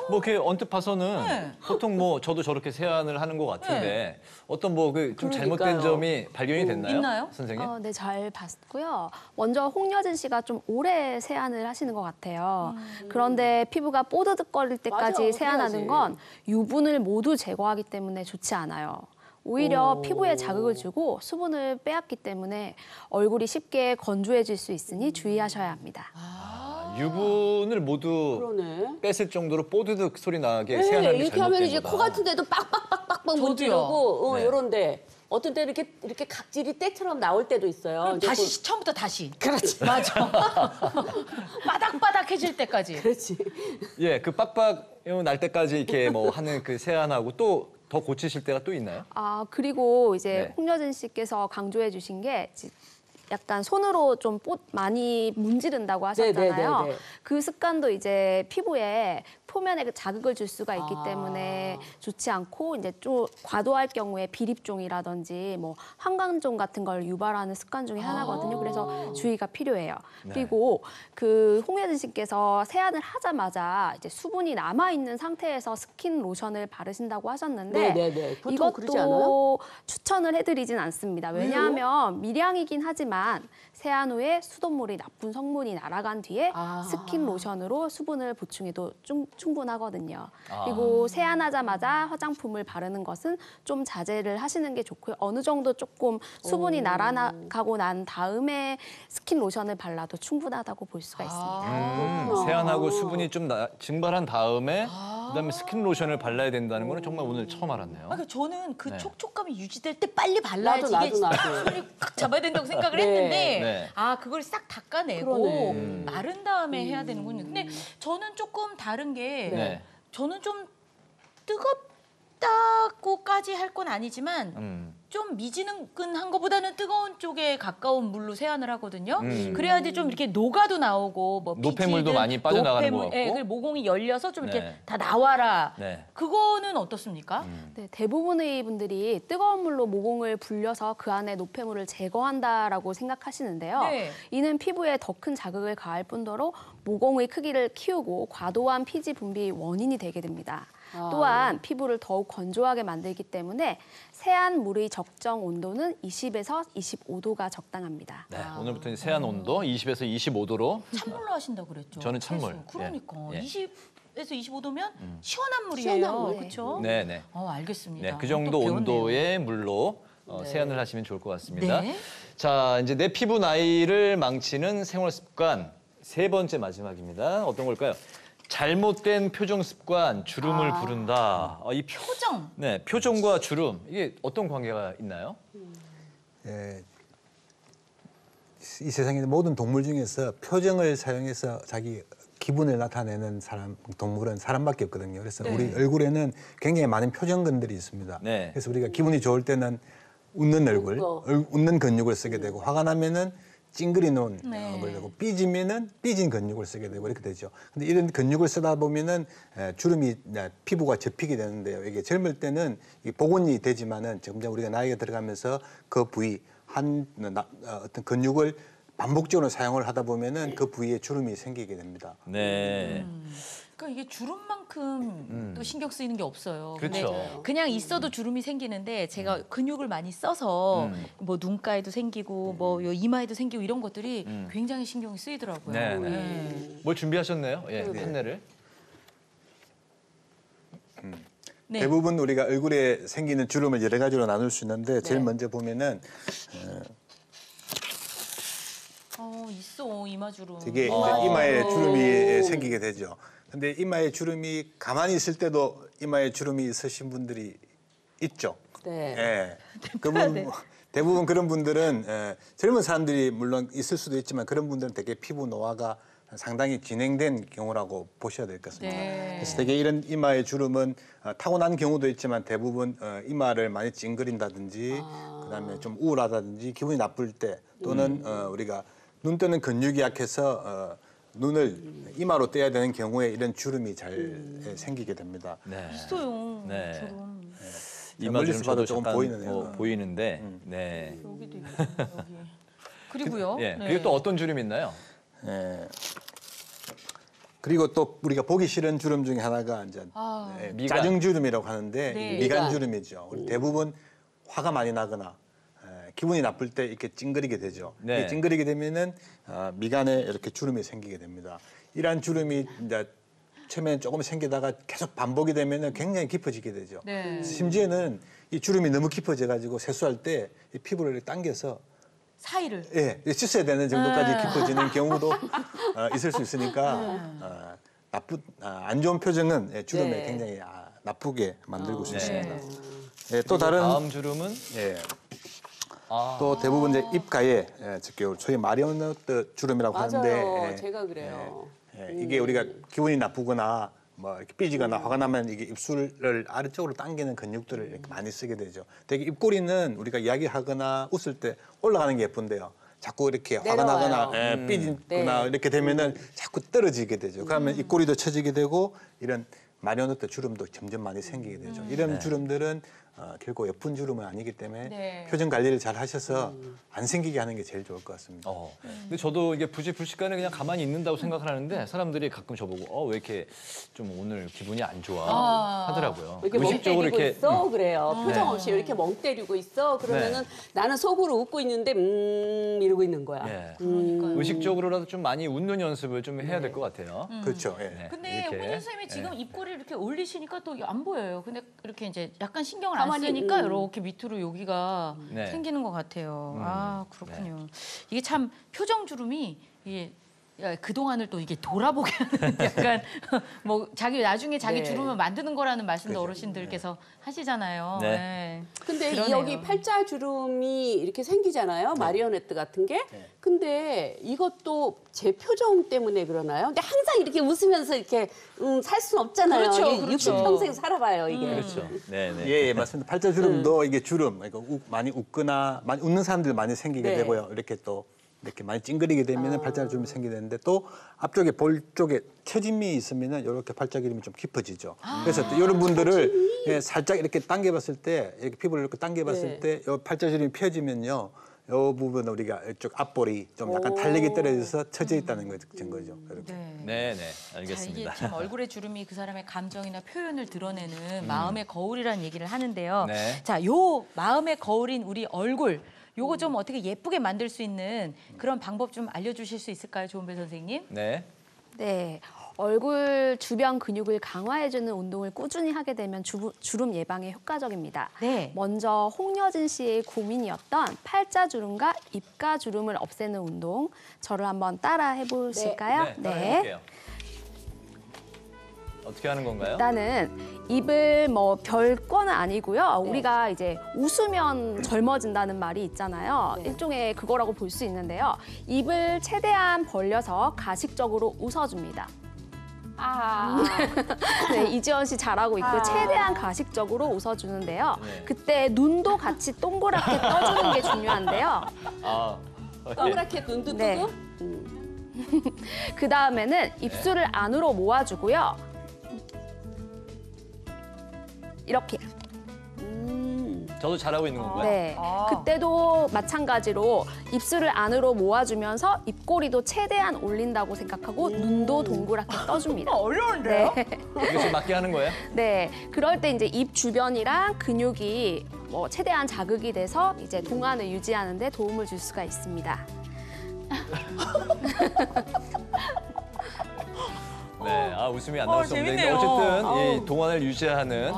뭐 이렇게 언뜻 봐서는 네. 보통 뭐 저도 저렇게 세안을 하는 것 같은데 어떤 뭐 그 좀 잘못된 그러니까요. 점이 발견이 됐나요? 있나요? 선생님? 네, 잘 봤고요. 먼저 홍여진 씨가 좀 오래 세안을 하시는 것 같아요. 그런데 피부가 뽀드득거릴 때까지 맞아, 세안하는 그래야지. 건 유분을 모두 제거하기 때문에 좋지 않아요. 오히려 오. 피부에 자극을 주고 수분을 빼앗기 때문에 얼굴이 쉽게 건조해질 수 있으니 주의하셔야 합니다. 유분을 모두 그러네. 뺐을 정도로 뽀드득 소리 나게 네, 세안하는 게 이렇게 하면 이제 잘못된 코 거다. 같은 데도 빡빡빡빡빡 저도요. 문지르고 네. 요런데 어떤 때 이렇게 각질이 때처럼 나올 때도 있어요. 그럼 이제 다시 처음부터 다시. 그렇지. 맞아. 바닥바닥해질 때까지. 그렇지. 예, 그 빡빡 날 때까지 이렇게 뭐 하는 그 세안하고 또 더 고치실 때가 또 있나요? 그리고 이제 네. 홍여진 씨께서 강조해 주신 게 약간 손으로 좀 많이 문지른다고 하셨잖아요. 네네네네. 그 습관도 이제 피부에 표면에 자극을 줄 수가 있기 때문에 좋지 않고 이제 좀 과도할 경우에 비립종이라든지 뭐 황광종 같은 걸 유발하는 습관 중에 하나거든요. 그래서 주의가 필요해요. 네. 그리고 그 홍예진 씨께서 세안을 하자마자 이제 수분이 남아 있는 상태에서 스킨 로션을 바르신다고 하셨는데 네네네. 보통 그러지 않아요? 이것도 추천을 해드리진 않습니다. 왜냐하면 밀양이긴 하지만 세안 후에 수돗물이 나쁜 성분이 날아간 뒤에 스킨 로션으로 수분을 보충해도 충분하거든요. 그리고 세안하자마자 화장품을 바르는 것은 좀 자제를 하시는 게 좋고요. 어느 정도 조금 수분이 날아가고 난 다음에 스킨 로션을 발라도 충분하다고 볼 수가 있습니다. 세안하고 수분이 좀 증발한 다음에 그다음에 스킨 로션을 발라야 된다는 거는 정말 오늘 처음 알았네요. 그러니까 저는 그 네. 촉촉감이 유지될 때 빨리 발라야지 나도, 이게 나도. 손이 꽉 잡아야 된다고 생각을 네. 했는데 네. 그걸 싹 닦아내고 마른 다음에 해야 되는군요. 근데 저는 조금 다른 게 네. 저는 좀 뜨겁다고까지 할 건 아니지만 좀 미지근한 것보다는 뜨거운 쪽에 가까운 물로 세안을 하거든요. 그래야지 좀 이렇게 녹아도 나오고 뭐 노폐물도 피지든 많이 빠져나가는 것 같고. 그 모공이 열려서 좀 이렇게 네. 다 나와라. 네. 그거는 어떻습니까? 네, 대부분의 분들이 뜨거운 물로 모공을 불려서 그 안에 노폐물을 제거한다라고 생각하시는데요. 네. 이는 피부에 더 큰 자극을 가할 뿐더러 모공의 크기를 키우고 과도한 피지 분비의 원인이 되게 됩니다. 또한 피부를 더욱 건조하게 만들기 때문에 세안 물의 적정 온도는 20에서 25도가 적당합니다. 네, 오늘부터 이제 세안 온도 20에서 25도로. 찬물로 하신다고 그랬죠. 저는 찬물. 최소. 그러니까 예. 20에서 25도면 시원한 물이에요. 시원한 물. 그렇죠? 네, 네. 알겠습니다. 네, 그 정도 또 배웠네요. 온도의 물로 세안을 하시면 좋을 것 같습니다. 네. 자, 이제 내 피부 나이를 망치는 생활 습관 세 번째 마지막입니다. 어떤 걸까요? 잘못된 표정 습관, 주름을 부른다. 이 표정. 네, 표정과 주름 이게 어떤 관계가 있나요? 예, 이 세상에 있는 모든 동물 중에서 표정을 사용해서 자기 기분을 나타내는 동물은 사람밖에 없거든요. 그래서 네. 우리 얼굴에는 굉장히 많은 표정근들이 있습니다. 네. 그래서 우리가 기분이 좋을 때는 웃는 얼굴, 웃는 근육을 쓰게 되고 화가 나면은 찡그리는 네. 걸 되고 삐지면은 삐진 근육을 쓰게 되고 이렇게 되죠. 근데 이런 근육을 쓰다 보면은 주름이 피부가 접히게 되는데요. 이게 젊을 때는 복원이 되지만은 점점 우리가 나이가 들어가면서 그 부위 어떤 근육을 반복적으로 사용을 하다 보면은 그 부위에 주름이 생기게 됩니다. 네. 그러니까 이게 주름만큼 또 신경 쓰이는 게 없어요. 그렇죠. 근데 그냥 있어도 주름이 생기는데 제가 근육을 많이 써서 뭐 눈가에도 생기고 뭐 요 이마에도 생기고 이런 것들이 굉장히 신경이 쓰이더라고요. 네. 네. 뭘 준비하셨네요? 예, 판넬을. 네. 대부분 우리가 얼굴에 생기는 주름을 여러 가지로 나눌 수 있는데 제일 먼저 보면은 있어 이마 주름. 되게 이제 이마에 주름이 생기게 되죠. 근데 이마에 주름이 가만히 있을 때도 이마에 주름이 있으신 분들이 있죠. 네. 예. 대부분 그런 분들은 젊은 사람들이 물론 있을 수도 있지만 그런 분들은 되게 피부 노화가 상당히 진행된 경우라고 보셔야 될 것 같습니다. 네. 그래서 되게 이런 이마의 주름은 타고난 경우도 있지만 대부분 이마를 많이 찡그린다든지 그다음에 좀 우울하다든지 기분이 나쁠 때 또는 우리가 눈 뜨는 근육이 약해서 눈을 이마로 떼야 되는 경우에 이런 주름이 잘 생기게 됩니다. 네. 있어요. 네. 주름. 이마 멀리서 주름 봐도 저도 조금 잠깐 보이네요. 보이는데. 네. 여기도 있고 여기. 그리고요. 예. 네. 그리고 또 어떤 주름이 있나요? 예. 그리고 또 우리가 보기 싫은 주름 중에 하나가 이제 미간. 짜증주름이라고 하는데 네. 미간주름이죠. 우리 대부분 화가 많이 나거나 기분이 나쁠 때 이렇게 찡그리게 되죠. 네. 이 찡그리게 되면은 미간에 이렇게 주름이 생기게 됩니다. 이러한 주름이 이제 처음에 조금 생기다가 계속 반복이 되면은 굉장히 깊어지게 되죠. 네. 심지어는 이 주름이 너무 깊어져 가지고 세수할 때 이 피부를 이렇게 당겨서 사이를. 씻어야 되는 정도까지 깊어지는 경우도 있을 수 있으니까 안 좋은 표정은 주름에 네. 굉장히 나쁘게 만들고 네. 있습니다. 또 다른 다음 주름은 또 대부분 이제 입가에 소위 마리오네트 주름이라고 맞아요. 하는데 제가 그래요. 이게 우리가 기분이 나쁘거나 뭐 이렇게 삐지거나 화가 나면 이게 입술을 아래쪽으로 당기는 근육들을 이렇게 많이 쓰게 되죠. 되게 입꼬리는 우리가 이야기하거나 웃을 때 올라가는 게 예쁜데요. 자꾸 이렇게 화가 내려와요. 나거나 삐지거나 네. 이렇게 되면은 자꾸 떨어지게 되죠. 그러면 입꼬리도 처지게 되고 이런 마리오네트 주름도 점점 많이 생기게 되죠. 이런 주름들은 결코 예쁜 주름은 아니기 때문에 네. 표정 관리를 잘 하셔서 안 생기게 하는 게 제일 좋을 것 같습니다. 근데 저도 이게 부지불식간에 그냥 가만히 있는다고 생각을 하는데 사람들이 가끔 저보고 왜 이렇게 좀 오늘 기분이 안 좋아 하더라고요. 이렇게 멍 때리고 이렇게 있어? 그래요. 표정 네. 없이 이렇게 멍 때리고 있어? 그러면은 나는 속으로 웃고 있는데 이러고 있는 거야. 예. 의식적으로라도 좀 많이 웃는 연습을 좀 해야 될 것 같아요. 그렇죠. 예. 네, 근데 이렇게. 홍윤 선생님이 지금 입꼬리 이렇게 올리시니까 또 안 보여요. 근데 이렇게 이제 약간 신경을 가만히, 안 쓰니까 이렇게 밑으로 여기가 네. 생기는 것 같아요. 아 그렇군요. 이게 참 표정 주름이 이게 그 동안을 또 이게 돌아보게 하는 약간 뭐 자기 나중에 자기 네. 주름을 만드는 거라는 말씀도 그죠. 어르신들께서 하시잖아요. 네. 네. 근데 그러네요. 여기 팔자 주름이 이렇게 생기잖아요. 마리오네트 같은 게. 근데 이것도 제 표정 때문에 그러나요? 근데 항상 이렇게 웃으면서 이렇게 살 수는 없잖아요. 그렇죠, 이게 그렇죠. 60평생 살아봐요, 이게. 그렇죠. 네, 네. 예, 맞습니다. 팔자 주름도 이게 주름, 그러니까 많이 웃거나 많이 웃는 사람들 많이 생기게 네. 되고요. 이렇게 또 이렇게 많이 찡그리게 되면 팔자 주름이 생기게 되는데 또 앞쪽에 볼 쪽에 처짐이 있으면 이렇게 팔자 기름이 좀 깊어지죠. 그래서 또 이런 분들을 살짝 이렇게 당겨봤을 때 이렇게 피부를 이렇게 당겨봤을 때 이 팔자 주름이 펴지면요. 이 부분 우리가 이쪽 앞볼이 좀 약간 탄력이 떨어져서 처져 있다는 거 증거죠. 이렇게. 네, 네, 자, 알겠습니다. 이게 참 얼굴의 주름이 그 사람의 감정이나 표현을 드러내는 마음의 거울이라는 얘기를 하는데요. 네. 자, 요 마음의 거울인 우리 얼굴, 요거 좀 어떻게 예쁘게 만들 수 있는 그런 방법 좀 알려주실 수 있을까요, 조은배 선생님? 네. 네. 얼굴 주변 근육을 강화해주는 운동을 꾸준히 하게 되면 주름 예방에 효과적입니다. 네. 먼저 홍여진 씨의 고민이었던 팔자 주름과 입가 주름을 없애는 운동, 저를 한번 따라 해보실까요? 네, 따라해볼게요. 어떻게 하는 건가요? 일단은 입을 뭐 별거는 아니고요. 우리가 이제 웃으면 젊어진다는 말이 있잖아요. 일종의 그거라고 볼 수 있는데요. 입을 최대한 벌려서 가식적으로 웃어줍니다. 네, 이지연 씨 잘하고 있고 최대한 가식적으로 웃어주는데요. 네. 그때 눈도 같이 동그랗게 떠주는 게 중요한데요. 동그랗게 눈도 네. 뜨고. 그 다음에는 입술을 안으로 모아주고요. 이렇게. 저도 잘하고 있는 건가요? 네. 그때도 마찬가지로 입술을 안으로 모아주면서 입꼬리도 최대한 올린다고 생각하고 눈도 동그랗게 떠줍니다. 어려운데요? 네. 이거 지금 맞게 하는 거예요? 네. 그럴 때 이제 입 주변이랑 근육이 뭐 최대한 자극이 돼서 이제 동안을 유지하는 데 도움을 줄 수가 있습니다. 네, 웃음이 안 나올 수 없는데 재밌네요. 어쨌든 이 동안을 유지하는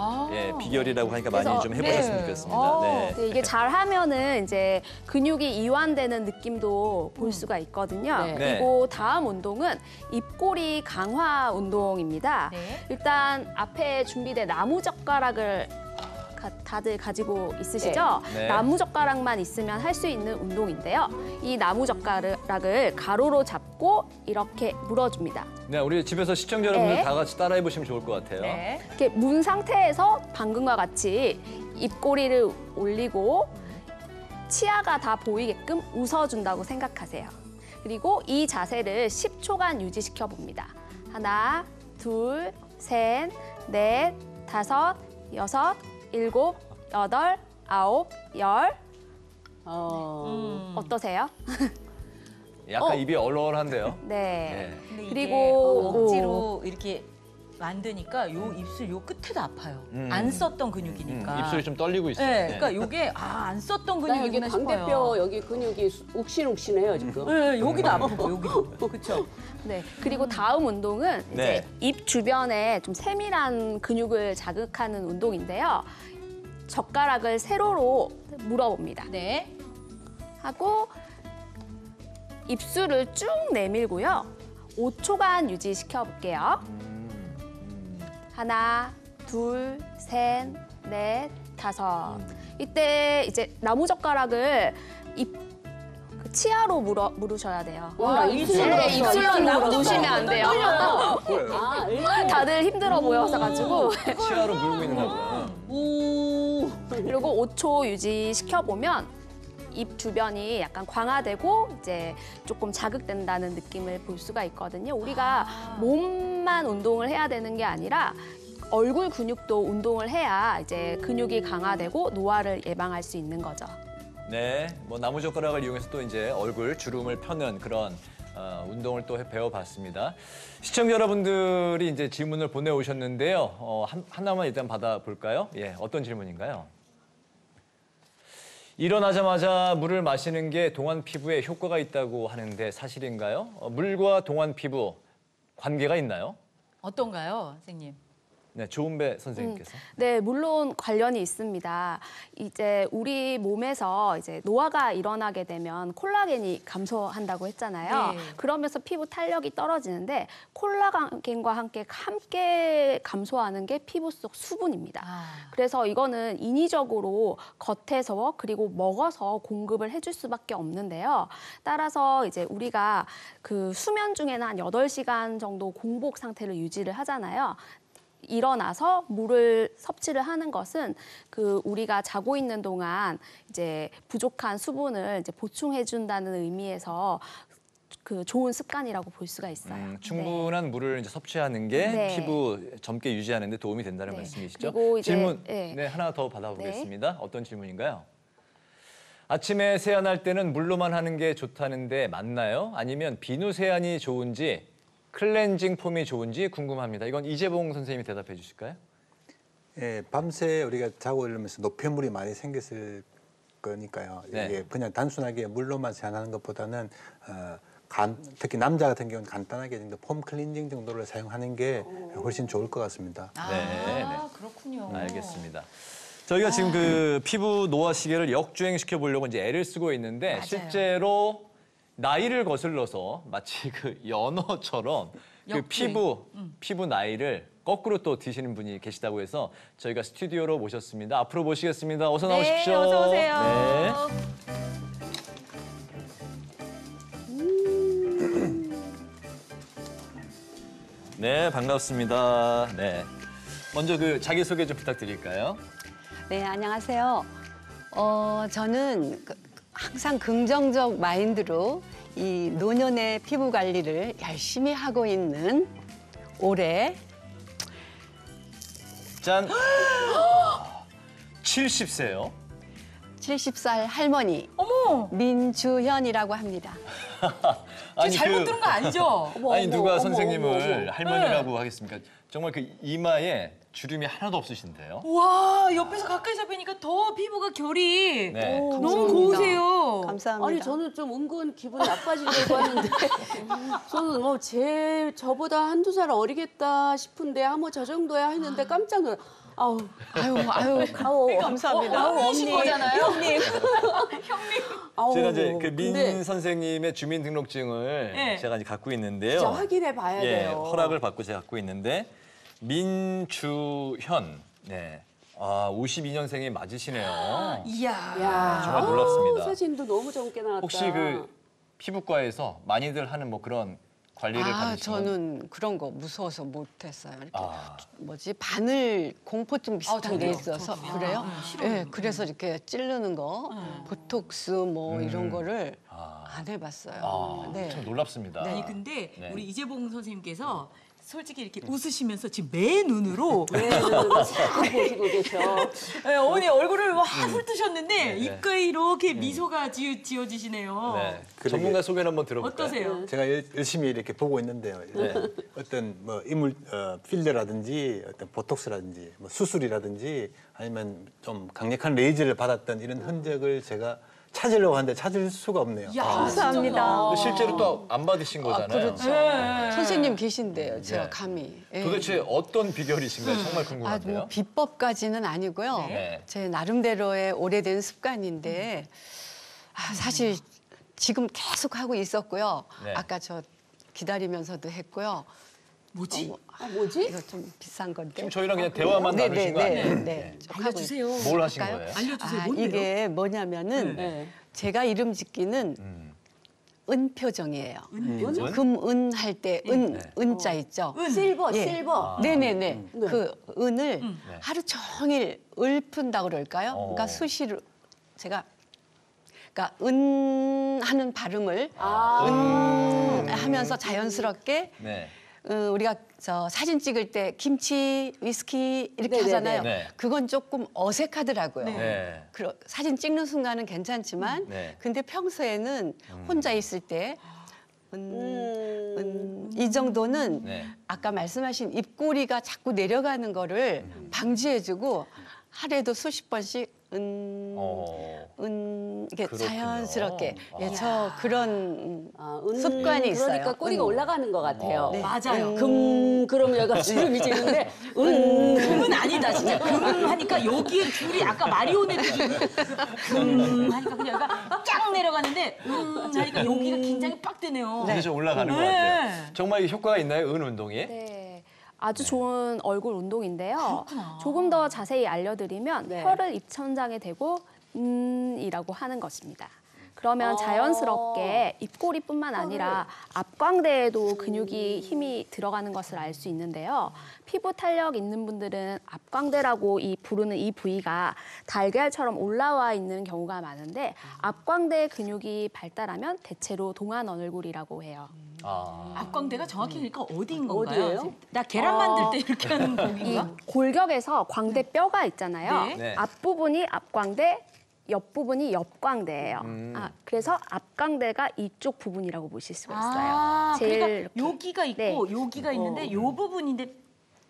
비결이라고 하니까 많이 그래서, 좀 해보셨으면 네. 좋겠습니다. 네. 네, 이게 잘하면은 이제 근육이 이완되는 느낌도 볼 수가 있거든요. 네. 그리고 다음 운동은 입꼬리 강화 운동입니다. 네. 일단 앞에 준비된 나무젓가락을 다들 가지고 있으시죠? 네. 나무젓가락만 있으면 할 수 있는 운동인데요. 이 나무젓가락을 가로로 잡고 이렇게 물어줍니다. 네, 우리 집에서 시청자 여러분들 네. 다 같이 따라해 보시면 좋을 것 같아요. 네. 이렇게 문 상태에서 방금과 같이 입꼬리를 올리고 치아가 다 보이게끔 웃어준다고 생각하세요. 그리고 이 자세를 10초간 유지시켜 봅니다. 하나, 둘, 셋, 넷, 다섯, 여섯, 일곱, 여덟, 아홉, 열. 어떠세요? 약간 입이 얼얼한데요. 네. 근데 이게 그리고 억지로 이렇게 만드니까 요 입술 요 끝에도 아파요. 안 썼던 근육이니까. 입술이 좀 떨리고 있어요. 네, 그러니까 요게 안 썼던 나 여기 근육이구나 싶어요. 광대뼈 여기 근육이 욱신욱신해요, 지금. 네, 여기도 아프고 여기도. 그렇죠. 네. 그리고 다음 운동은 네. 이제 입 주변에 좀 세밀한 근육을 자극하는 운동인데요. 젓가락을 세로로 물어봅니다. 네. 하고 입술을 쭉 내밀고요. 5초간 유지시켜 볼게요. 하나, 둘, 셋, 넷, 다섯. 이때 이제 나무젓가락을 그 치아로 물으셔야 돼요. 와, 입술로 네, 입술로 물으시면 안 돼요. 다들 힘들어 보여서 가지고. 치아로 물고 있는 거구나. 우. 그리고 5초 유지시켜 보면 입 주변이 약간 광화되고 이제 조금 자극된다는 느낌을 볼 수가 있거든요. 우리가 몸만 운동을 해야 되는 게 아니라 얼굴 근육도 운동을 해야 이제 근육이 강화되고 노화를 예방할 수 있는 거죠. 네, 뭐 나무젓가락을 이용해서 또 이제 얼굴 주름을 펴는 그런 운동을 또 배워봤습니다. 시청자 여러분들이 이제 질문을 보내오셨는데요. 하나만 일단 받아볼까요? 예, 어떤 질문인가요? 일어나자마자 물을 마시는 게 동안 피부에 효과가 있다고 하는데 사실인가요? 물과 동안 피부 관계가 있나요? 어떤가요, 선생님? 네, 조은배 선생님께서. 네, 물론 관련이 있습니다. 이제 우리 몸에서 이제 노화가 일어나게 되면 콜라겐이 감소한다고 했잖아요. 네. 그러면서 피부 탄력이 떨어지는데 콜라겐과 함께 감소하는 게 피부 속 수분입니다. 그래서 이거는 인위적으로 겉에서 그리고 먹어서 공급을 해줄 수밖에 없는데요. 따라서 이제 우리가 그 수면 중에는 한 8시간 정도 공복 상태를 유지를 하잖아요. 일어나서 물을 섭취를 하는 것은 그 우리가 자고 있는 동안 이제 부족한 수분을 이제 보충해 준다는 의미에서 그 좋은 습관이라고 볼 수가 있어요. 충분한 물을 이제 섭취하는 게 네. 피부 젊게 유지하는 데 도움이 된다는 네. 말씀이시죠? 그리고 이제, 질문 네. 하나 더 받아보겠습니다. 어떤 질문인가요? 아침에 세안할 때는 물로만 하는 게 좋다는데 맞나요? 아니면 비누 세안이 좋은지 클렌징 폼이 좋은지 궁금합니다. 이건 이재봉 선생님이 대답해 주실까요? 예, 밤새 우리가 자고 이러면서 노폐물이 많이 생겼을 거니까요. 네. 이게 그냥 단순하게 물로만 세안하는 것보다는 특히 남자 같은 경우는 간단하게 정도 폼 클렌징 정도를 사용하는 게 훨씬 좋을 것 같습니다. 네. 그렇군요. 알겠습니다. 저희가 지금 그 피부 노화 시계를 역주행시켜 보려고 이제 애를 쓰고 있는데 맞아요. 실제로 나이를 거슬러서 마치 그 연어처럼 그 역주행. 피부 나이를 거꾸로 또 드시는 분이 계시다고 해서 저희가 스튜디오로 모셨습니다. 앞으로 모시겠습니다. 어서 나오십시오. 네, 어서 오세요. 네, 반갑습니다. 네. 먼저 그 자기소개 좀 부탁드릴까요? 네, 안녕하세요. 저는 항상 긍정적 마인드로 이 노년의 피부 관리를 열심히 하고 있는 올해 짠! 70세요. 70살 할머니 어머, 민주현이라고 합니다. 아니, 잘못 들은 거 아니죠? 아니 누가 어머, 선생님을 어머. 할머니라고 하겠습니까? 정말 그 이마에 주름이 하나도 없으신데요. 와, 옆에서 가까이서 뵈니까 더 피부가 결이 네. 너무 감사합니다. 고우세요. 감사합니다. 아니 저는 좀 은근 기분이 나빠지려고 하는데 저는 뭐 저보다 한두 살 어리겠다 싶은데 뭐 저 정도야 했는데 깜짝 놀라. 아우 감사합니다. 언니 거잖아요. 형님. 아우, 제가 이제 그 민 근데 선생님의 주민등록증을 네. 제가 이제 갖고 있는데요. 진짜 확인해 봐야 예, 돼요. 허락을 받고 제가 갖고 있는데 민주현. 네. 아, 52년생이 맞으시네요. 이야. 야, 정말 놀랍습니다. 사진도 너무 젊게 나왔다. 혹시 그 피부과에서 많이들 하는 뭐 그런 관리를 받으시는 저는 그런 거 무서워서 못했어요. 이렇게 아. 바늘 공포증 비슷한 게 저도요. 있어서 그래요? 네, 그래서 이렇게 찌르는 거, 보톡스 뭐 이런 거를 안 해봤어요. 네. 참 놀랍습니다. 아니 근데 네. 우리 이재봉 선생님께서 솔직히 이렇게 웃으시면서 지금 매 눈으로 자꾸 보시고 계셔. 네, 어머니 얼굴을 막 훑으셨는데 네. 입가에 이렇게 미소가 지어지시네요. 네. 그러게. 전문가 소개를 한번 들어볼까요? 어떠세요? 제가 열심히 이렇게 보고 있는데요. 어떤 뭐 필러라든지 어떤 보톡스라든지 뭐 수술이라든지 아니면 좀 강력한 레이저를 받았던 이런 흔적을 제가 찾으려고 하는데 찾을 수가 없네요. 야, 감사합니다. 근데 실제로 또 안 받으신 거잖아요. 그렇죠. 네. 선생님 계신데요, 제가 네. 감히. 예. 도대체 어떤 비결이신가요? 정말 뭐 궁금한데요. 비법까지는 아니고요. 네. 제 나름대로의 오래된 습관인데 사실 지금 계속 하고 있었고요. 네. 아까 저 기다리면서도 했고요. 뭐지? 뭐지? 이거 좀 비싼 건데. 지금 저희랑 그냥 대화만 나누신 거 아니에요? 네. 저 하고 알려주세요. 뭘 하신 할까요? 거예요? 알려주세요. 뭔데요? 이게 뭐냐면은 네. 제가 이름 짓기는 은표정이에요. 은? 금은 할 때 은자 있죠. 실버, 예. 실버. 네네네. 그 은을 네. 하루 종일 읊은다고 그럴까요? 그러니까 수시로 제가 그러니까 하는 발음을 하면서 자연스럽게 네. 우리가 사진 찍을 때 김치, 위스키 이렇게 네네네. 하잖아요. 네. 그건 조금 어색하더라고요. 네. 사진 찍는 순간은 괜찮지만 네. 근데 평소에는 혼자 있을 때 이 정도는 네. 아까 말씀하신 입꼬리가 자꾸 내려가는 거를 방지해주고 하루에도 수십 번씩 이게 그렇군요. 자연스럽게 아. 저 그런 그러니까 습관이 있어요. 꼬리가 올라가는 것 같아요. 네. 맞아요. 그러면 여기가 주름이 지는데 금은 아니다 진짜. 금 하니까 여기에 줄이 아까 마리오네트 금 하니까 그냥 여기가 쫙 내려가는데 하니까 여기가 긴장이 빡 되네요. 이제 좀 올라가는 것 네. 같아요. 정말 이게 효과가 있나요? 은 운동이? 네. 아주 좋은 얼굴 운동인데요. 조금 더 자세히 알려드리면 네. 혀를 입천장에 대고 이라고 하는 것입니다. 그러면 자연스럽게 입꼬리뿐만 아니라 앞광대에도 근육이 힘이 들어가는 것을 알 수 있는데요. 피부 탄력 있는 분들은 앞광대라고 부르는 이 부위가 달걀처럼 올라와 있는 경우가 많은데 앞광대 근육이 발달하면 대체로 동안 얼굴이라고 해요. 앞광대가 정확히 그러니까 어디인 건가요? 어디예요? 나 계란 만들 때 이렇게 하는 이 공인가? 골격에서 광대 뼈가 있잖아요. 네. 네. 앞부분이 앞광대, 옆부분이 옆광대예요. 그래서 앞광대가 이쪽 부분이라고 보실 수가 있어요. 그러니까 이렇게. 여기가 있고 여기가 있는데 요 부분인데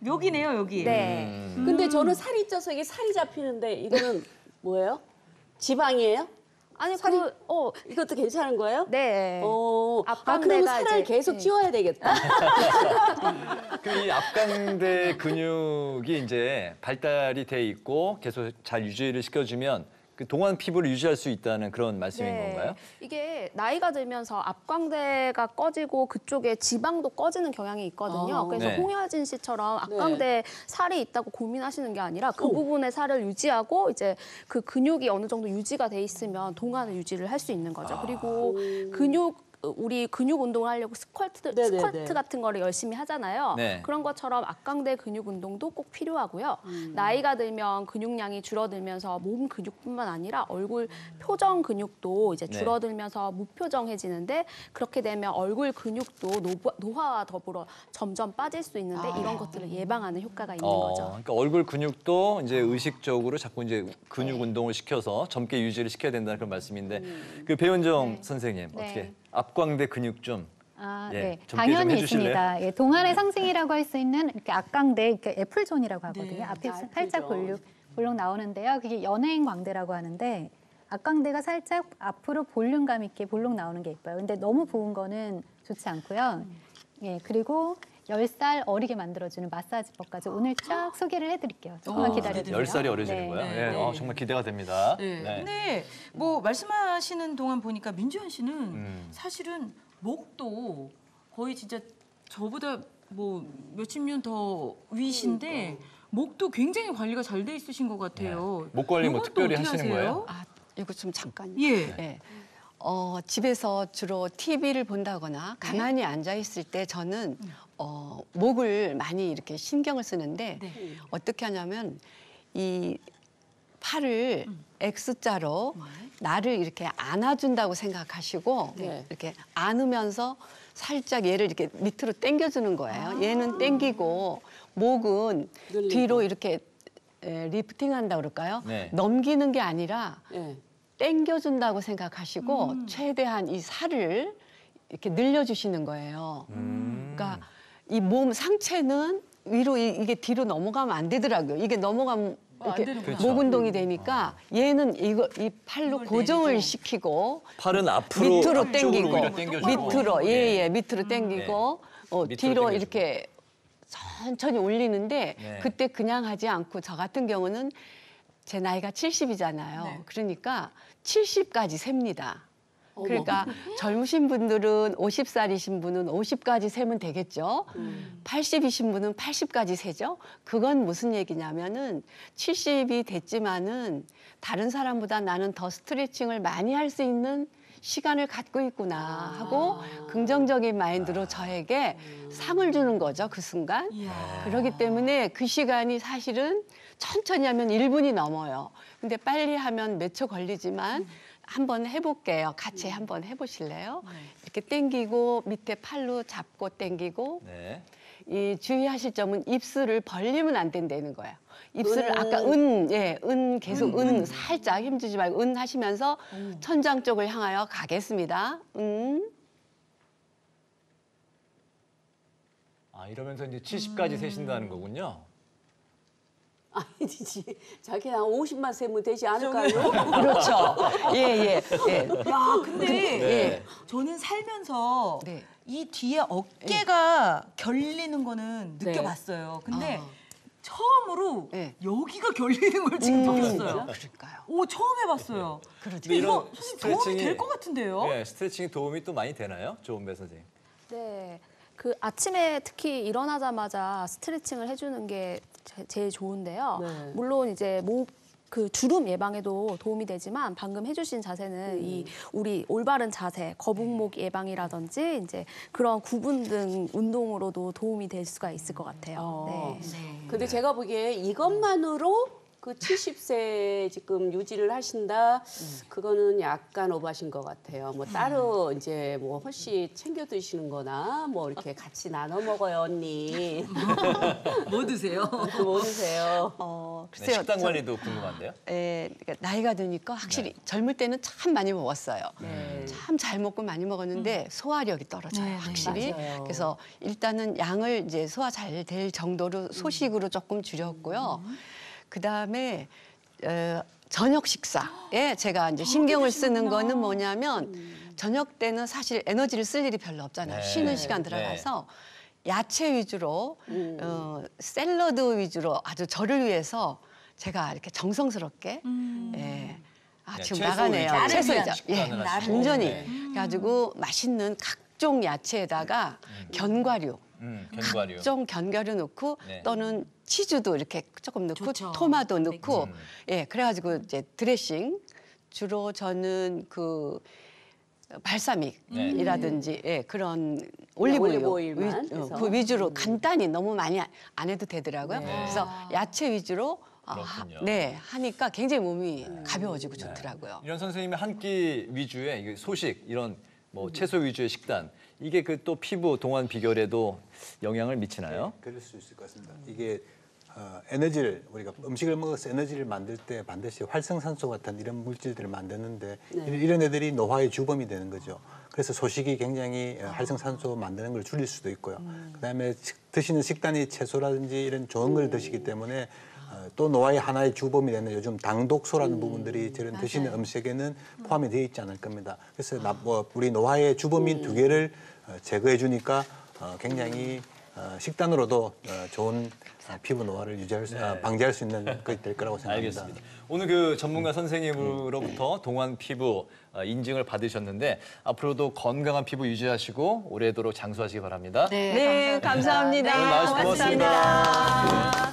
여기네요, 여기. 네. 근데 저는 살이 쪄서 이게 살이 잡히는데 이거는 뭐예요? 지방이에요? 아니 이것도 괜찮은 거예요? 네. 그러면 앞광대가 살을 이제- 계속 네. 찌워야 되겠다. 이 앞광대 근육이 이제 발달이 돼 있고 계속 잘 유지를 시켜주면 그 동안 피부를 유지할 수 있다는 그런 말씀인 건가요? 이게 나이가 들면서 앞광대가 꺼지고 그쪽에 지방도 꺼지는 경향이 있거든요. 그래서 네. 홍여진 씨처럼 앞광대에 살이 있다고 고민하시는 게 아니라 그 부분에 살을 유지하고 이제 그 근육이 어느 정도 유지가 돼 있으면 동안을 유지를 할 수 있는 거죠. 그리고 우리 근육 운동을 하려고 스쿼트 같은 거를 열심히 하잖아요. 네. 그런 것처럼 앞광대 근육 운동도 꼭 필요하고요. 나이가 들면 근육량이 줄어들면서 몸 근육뿐만 아니라 얼굴 표정 근육도 이제 네. 줄어들면서 무표정해지는데 그렇게 되면 얼굴 근육도 노화와 더불어 점점 빠질 수 있는데 이런 것들을 예방하는 효과가 있는 거죠. 그러니까 얼굴 근육도 이제 의식적으로 자꾸 이제 근육 운동을 시켜서 젊게 유지를 시켜야 된다는 그런 말씀인데 그 배은정 선생님 네. 어떻게 앞광대 근육 좀 네, 좀 당연히 해주실래요? 있습니다. 예, 동안의 상징이라고 할 수 있는 이렇게 앞광대, 이렇게 애플존이라고 하거든요. 네. 앞에 애플존. 살짝 볼록 나오는데요. 그게 연예인 광대라고 하는데 앞광대가 살짝 앞으로 볼륨감 있게 볼록 나오는 게 예뻐요. 근데 너무 부은 거는 좋지 않고요. 예, 그리고 10살 어리게 만들어주는 마사지법까지 오늘 쫙 소개를 해드릴게요. 조금만 기다려주세요. 10살이 어려지는 네. 거예요? 네. 네. 정말 기대가 됩니다. 네. 네. 근데 뭐 말씀하시는 동안 보니까 민주현 씨는 사실은 목도 거의 진짜 저보다 뭐 몇십 년 더 위신데 목도 굉장히 관리가 잘 돼 있으신 것 같아요. 목 관리 뭐 이건 또 특별히 어떻게 하시는 하세요? 거예요? 이거 좀 잠깐요. 예. 네. 집에서 주로 TV를 본다거나 가만히 앉아 있을 때 저는 목을 많이 이렇게 신경을 쓰는데 네. 어떻게 하냐면 이 팔을 X자로 나를 이렇게 안아준다고 생각하시고 네. 이렇게 안으면서 살짝 얘를 이렇게 밑으로 당겨주는 거예요. 얘는 당기고 목은 늘리고. 뒤로 이렇게 리프팅한다 그럴까요? 네. 넘기는 게 아니라 네. 당겨준다고 생각하시고 최대한 이 살을 이렇게 늘려주시는 거예요. 그러니까 이 몸 상체는 위로 이게 뒤로 넘어가면 안 되더라고요. 이게 넘어가면 이렇게 되는구나. 목 운동이 되니까 얘는 이 팔로 이걸 고정을 내리고. 시키고 팔은 앞으로 밑으로 앞쪽으로 당기고 오히려 당겨주고. 밑으로 네. 예예 밑으로 당기고 밑으로 뒤로 당겨주고. 이렇게 천천히 올리는데 네. 그때 그냥 하지 않고 저 같은 경우는 제 나이가 70이잖아요. 네. 그러니까 70까지 셉니다. 그러니까 젊으신 분들은 50살이신 분은 50까지 세면 되겠죠. 80이신 분은 80까지 세죠. 그건 무슨 얘기냐면은 70이 됐지만은 다른 사람보다 나는 더 스트레칭을 많이 할 수 있는 시간을 갖고 있구나 하고 긍정적인 마인드로 저에게 상을 주는 거죠, 그 순간. 그렇기 때문에 그 시간이 사실은 천천히 하면 1분이 넘어요. 근데 빨리 하면 몇 초 걸리지만 한번 해볼게요. 같이 한번 해보실래요? 이렇게 당기고 밑에 팔로 잡고 당기고 네. 이 주의하실 점은 입술을 벌리면 안 된다는 거예요. 입술을 아까 은 계속 살짝 힘주지 말고 은 하시면서 천장 쪽을 향하여 가겠습니다. 아, 이러면서 이제 70까지 세신다는 거군요. 아니지. 자기 한 50만 세면 되지 않을까요? 그렇죠. 예. 야, 근데 네. 저는 살면서 네. 이 뒤에 어깨가 결리는 거는 느껴봤어요. 근데 처음으로 네. 여기가 결리는 걸 지금 느꼈어요. 그럴까요? 오, 처음 해봤어요. 근데 이거 선생님 도움이 될 것 같은데요? 네, 스트레칭이 도움이 또 많이 되나요? 조은배 선생님. 네. 그 아침에 특히 일어나자마자 스트레칭을 해주는 게 제일 좋은데요. 네. 물론 이제 그 주름 예방에도 도움이 되지만 방금 해주신 자세는 이 우리 올바른 자세, 거북목 예방이라든지 이제 그런 구분 등 운동으로도 도움이 될 수가 있을 것 같아요. 네. 근데 제가 보기에 이것만으로 그 70세 지금 유지를 하신다. 그거는 약간 오버하신 것 같아요. 뭐 따로 이제 뭐 훨씬 챙겨 드시는 거나 뭐 이렇게 같이 나눠 먹어요, 언니. 뭐 드세요? 뭐 드세요? 네, 글쎄요. 식단 관리도 궁금한데요. 그러니까 나이가 드니까 확실히 젊을 때는 참 많이 먹었어요. 네. 참 잘 먹고 많이 먹었는데 소화력이 떨어져요, 확실히. 맞아요. 그래서 일단은 양을 이제 소화 잘 될 정도로 소식으로 조금 줄였고요. 그다음에 저녁 식사에 제가 이제 신경을 쓰는 거는 뭐냐면 저녁 때는 사실 에너지를 쓸 일이 별로 없잖아요. 네. 쉬는 시간 들어가서 야채 위주로 샐러드 위주로 아주 저를 위해서 제가 이렇게 정성스럽게 지금 채소 나가네요. 위주로 채소죠. 식단을 하시고. 완전히 네. 그래가지고 맛있는 각종 야채에다가 견과류. 견과류. 각종 견과류 넣고 네. 또는 치즈도 이렇게 조금 넣고 좋죠. 토마토 넣고 음. 그래가지고 이제 드레싱 주로 저는 그 발사믹이라든지 그런 올리브유 올리브오일만 해서. 그 위주로 간단히 너무 많이 안 해도 되더라고요. 네. 그래서 야채 위주로 그렇군요. 하니까 굉장히 몸이 가벼워지고 좋더라고요. 이런 선생님의 한 끼 위주의 이게 소식 이런 뭐 채소 위주의 식단 이게 그 또 피부 동안 비결에도 영향을 미치나요? 그럴 수 있을 것 같습니다. 이게 에너지를 우리가 음식을 먹어서 에너지를 만들 때 반드시 활성산소 같은 이런 물질들을 만드는데 이런 애들이 노화의 주범이 되는 거죠. 그래서 소식이 굉장히 활성산소 만드는 걸 줄일 수도 있고요. 그다음에 드시는 식단이 채소라든지 이런 좋은 걸 드시기 때문에 또 노화의 하나의 주범이 되는 요즘 당독소라는 부분들이 저런 드시는 음식에는 포함이 되어 있지 않을 겁니다. 그래서 우리 노화의 주범인 두 개를 제거해 주니까 굉장히 식단으로도 좋은 피부 노화를 방지할 수 있는 것이 될 거라고 생각합니다. 알겠습니다. 오늘 그 전문가 선생님으로부터 동안 피부 인증을 받으셨는데 앞으로도 건강한 피부 유지하시고 오래도록 장수하시기 바랍니다. 네, 감사합니다. 오늘 나와주셔서 고맙습니다.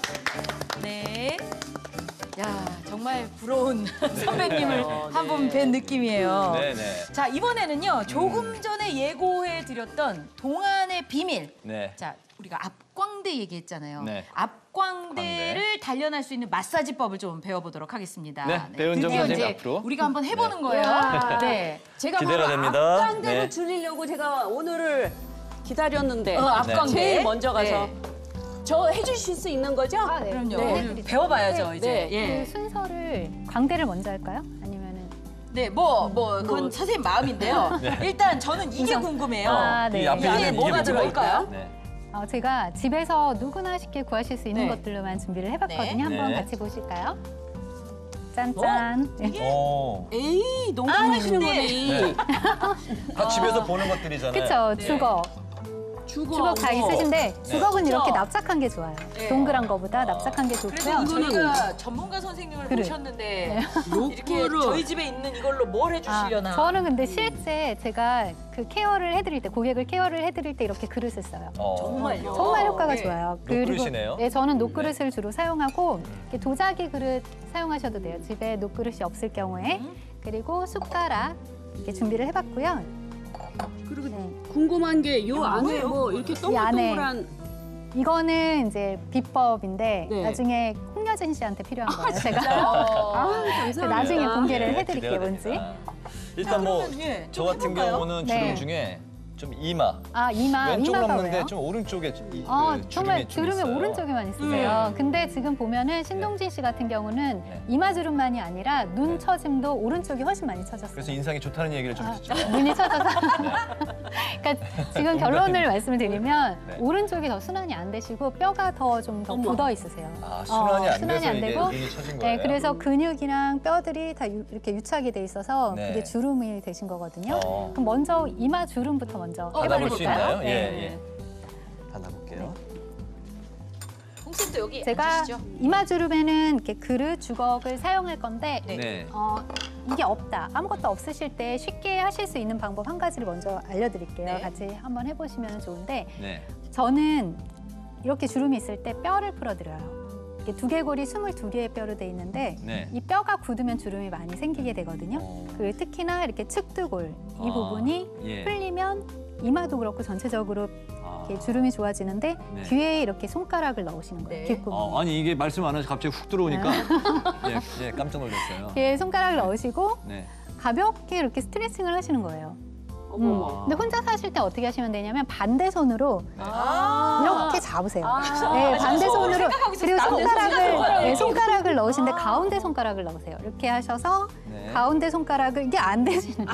네. 야, 정말 부러운 선배님을 한 번 뵌 느낌이에요. 네네. 자, 이번에는요. 조금 전에 예고해 드렸던 동안의 비밀. 네. 자, 우리가 앞광대 얘기했잖아요. 네. 앞광대를 단련할 수 있는 마사지법을 좀 배워보도록 하겠습니다. 네, 배운 점 드디어 선생님 이제 앞으로. 우리가 한번 해보는 거예요. 네. 제가 기대가 바로 됩니다. 앞광대를 네. 줄이려고 제가 오늘을 기다렸는데 앞광대. 제일 먼저 가서 네. 저 해주실 수 있는 거죠? 네. 그럼요. 네. 오늘 배워봐야죠, 이제. 네. 예. 그 순서를 광대를 먼저 할까요? 아니면은 네, 그건 선생님 마음인데요. 일단 저는 이게 궁금해요. 네. 이 앞에 이 안에 있는 뭐가 이게 들어있을까요? 네. 제가 집에서 누구나 쉽게 구하실 수 있는 네. 것들로만 준비를 해봤거든요. 네. 한번 네. 같이 보실까요? 짠짠. 네. 에이, 너무 하시는 좋은데. 거네. 다 집에서 보는 것들이잖아요. 그쵸, 주걱. 주걱 다 있으신데 주걱은 이렇게 납작한 게 좋아요. 네. 동그란 거보다 납작한 게 그래서 좋고요. 저희가 전문가 선생님을 그래. 모셨는데 이렇게 저희 집에 있는 이걸로 뭘 해주시려나. 저는 근데 실제 제가 그 케어를 해드릴 때, 고객을 케어를 해드릴 때 이렇게 그릇을 써요. 정말요? 정말 효과가 네. 좋아요. 녹그릇이네요. 네, 저는 녹그릇을 주로 사용하고 이렇게 도자기 그릇 사용하셔도 돼요. 집에 녹그릇이 없을 경우에. 그리고 숟가락 이렇게 준비를 해봤고요. 그리고 네. 궁금한 게 요 안에 뭐 이렇게 이 안에 동글동글한 이거는 이제 비법인데 네. 나중에 홍여진 씨한테 필요한 거예요. 제가 감사합니다. 나중에 공개를 네, 해드릴게요, 기대가 뭔지. 됩니다. 일단 뭐 그러면, 예, 저 좀 같은 해볼까요? 경우는 주름 네. 중에 좀 이마. 이마, 왼쪽은 이마가 없는데 왜요? 좀 오른쪽에 정말 주름이 좀 주름이 있어요. 오른쪽에만 있으세요. 근데 지금 보면은 신동진 씨 같은 경우는 네. 이마 주름만이 아니라 눈 네. 처짐도 오른쪽이 훨씬 많이 처졌어요. 그래서 인상이 좋다는 얘기를 좀 듣죠. 눈이 처져서. 그러니까 지금 결론을 말씀을 드리면 네. 오른쪽이 더 순환이 안 되시고 뼈가 더 좀 더 굳어 있으세요. 아, 순환이 안 순환이 돼서 안 이게 되고, 눈이 처진 거예요? 네, 그래서 근육이랑 뼈들이 다 이렇게 유착이 돼 있어서 네. 그게 주름이 되신 거거든요. 어. 그럼 먼저 이마 주름부터 먼저 받아볼 수 있나요? 네. 예. 받아볼게요. 홍쌤도 여기 제가 앉으시죠. 이마 주름에는 이렇게 그릇, 주걱을 사용할 건데 네. 이게 없다. 아무것도 없으실 때 쉽게 하실 수 있는 방법 한 가지를 먼저 알려드릴게요. 네. 같이 한번 해보시면 좋은데 네. 저는 이렇게 주름이 있을 때 뼈를 풀어드려요. 이게 두개골이 22개의 뼈로 돼 있는데 네. 이 뼈가 굳으면 주름이 많이 생기게 되거든요. 그 특히나 이렇게 측두골 이 부분이 예. 풀리면 이마도 그렇고 전체적으로 이렇게 주름이 좋아지는데 네. 귀에 이렇게 손가락을 넣으시는 거예요. 네. 귓구멍에. 아니 이게 말씀 안 하셔서 갑자기 훅 들어오니까 예, 깜짝 놀랐어요. 귀에 손가락을 넣으시고 네. 가볍게 이렇게 스트레칭을 하시는 거예요. 어머. 근데 혼자 사실 때 어떻게 하시면 되냐면 반대 손으로 이렇게 잡으세요. 네, 반대 손으로 그리고 손가락을 넣으신데 가운데 손가락을 넣으세요. 이렇게 하셔서 네. 가운데 손가락을 이게 안 되시는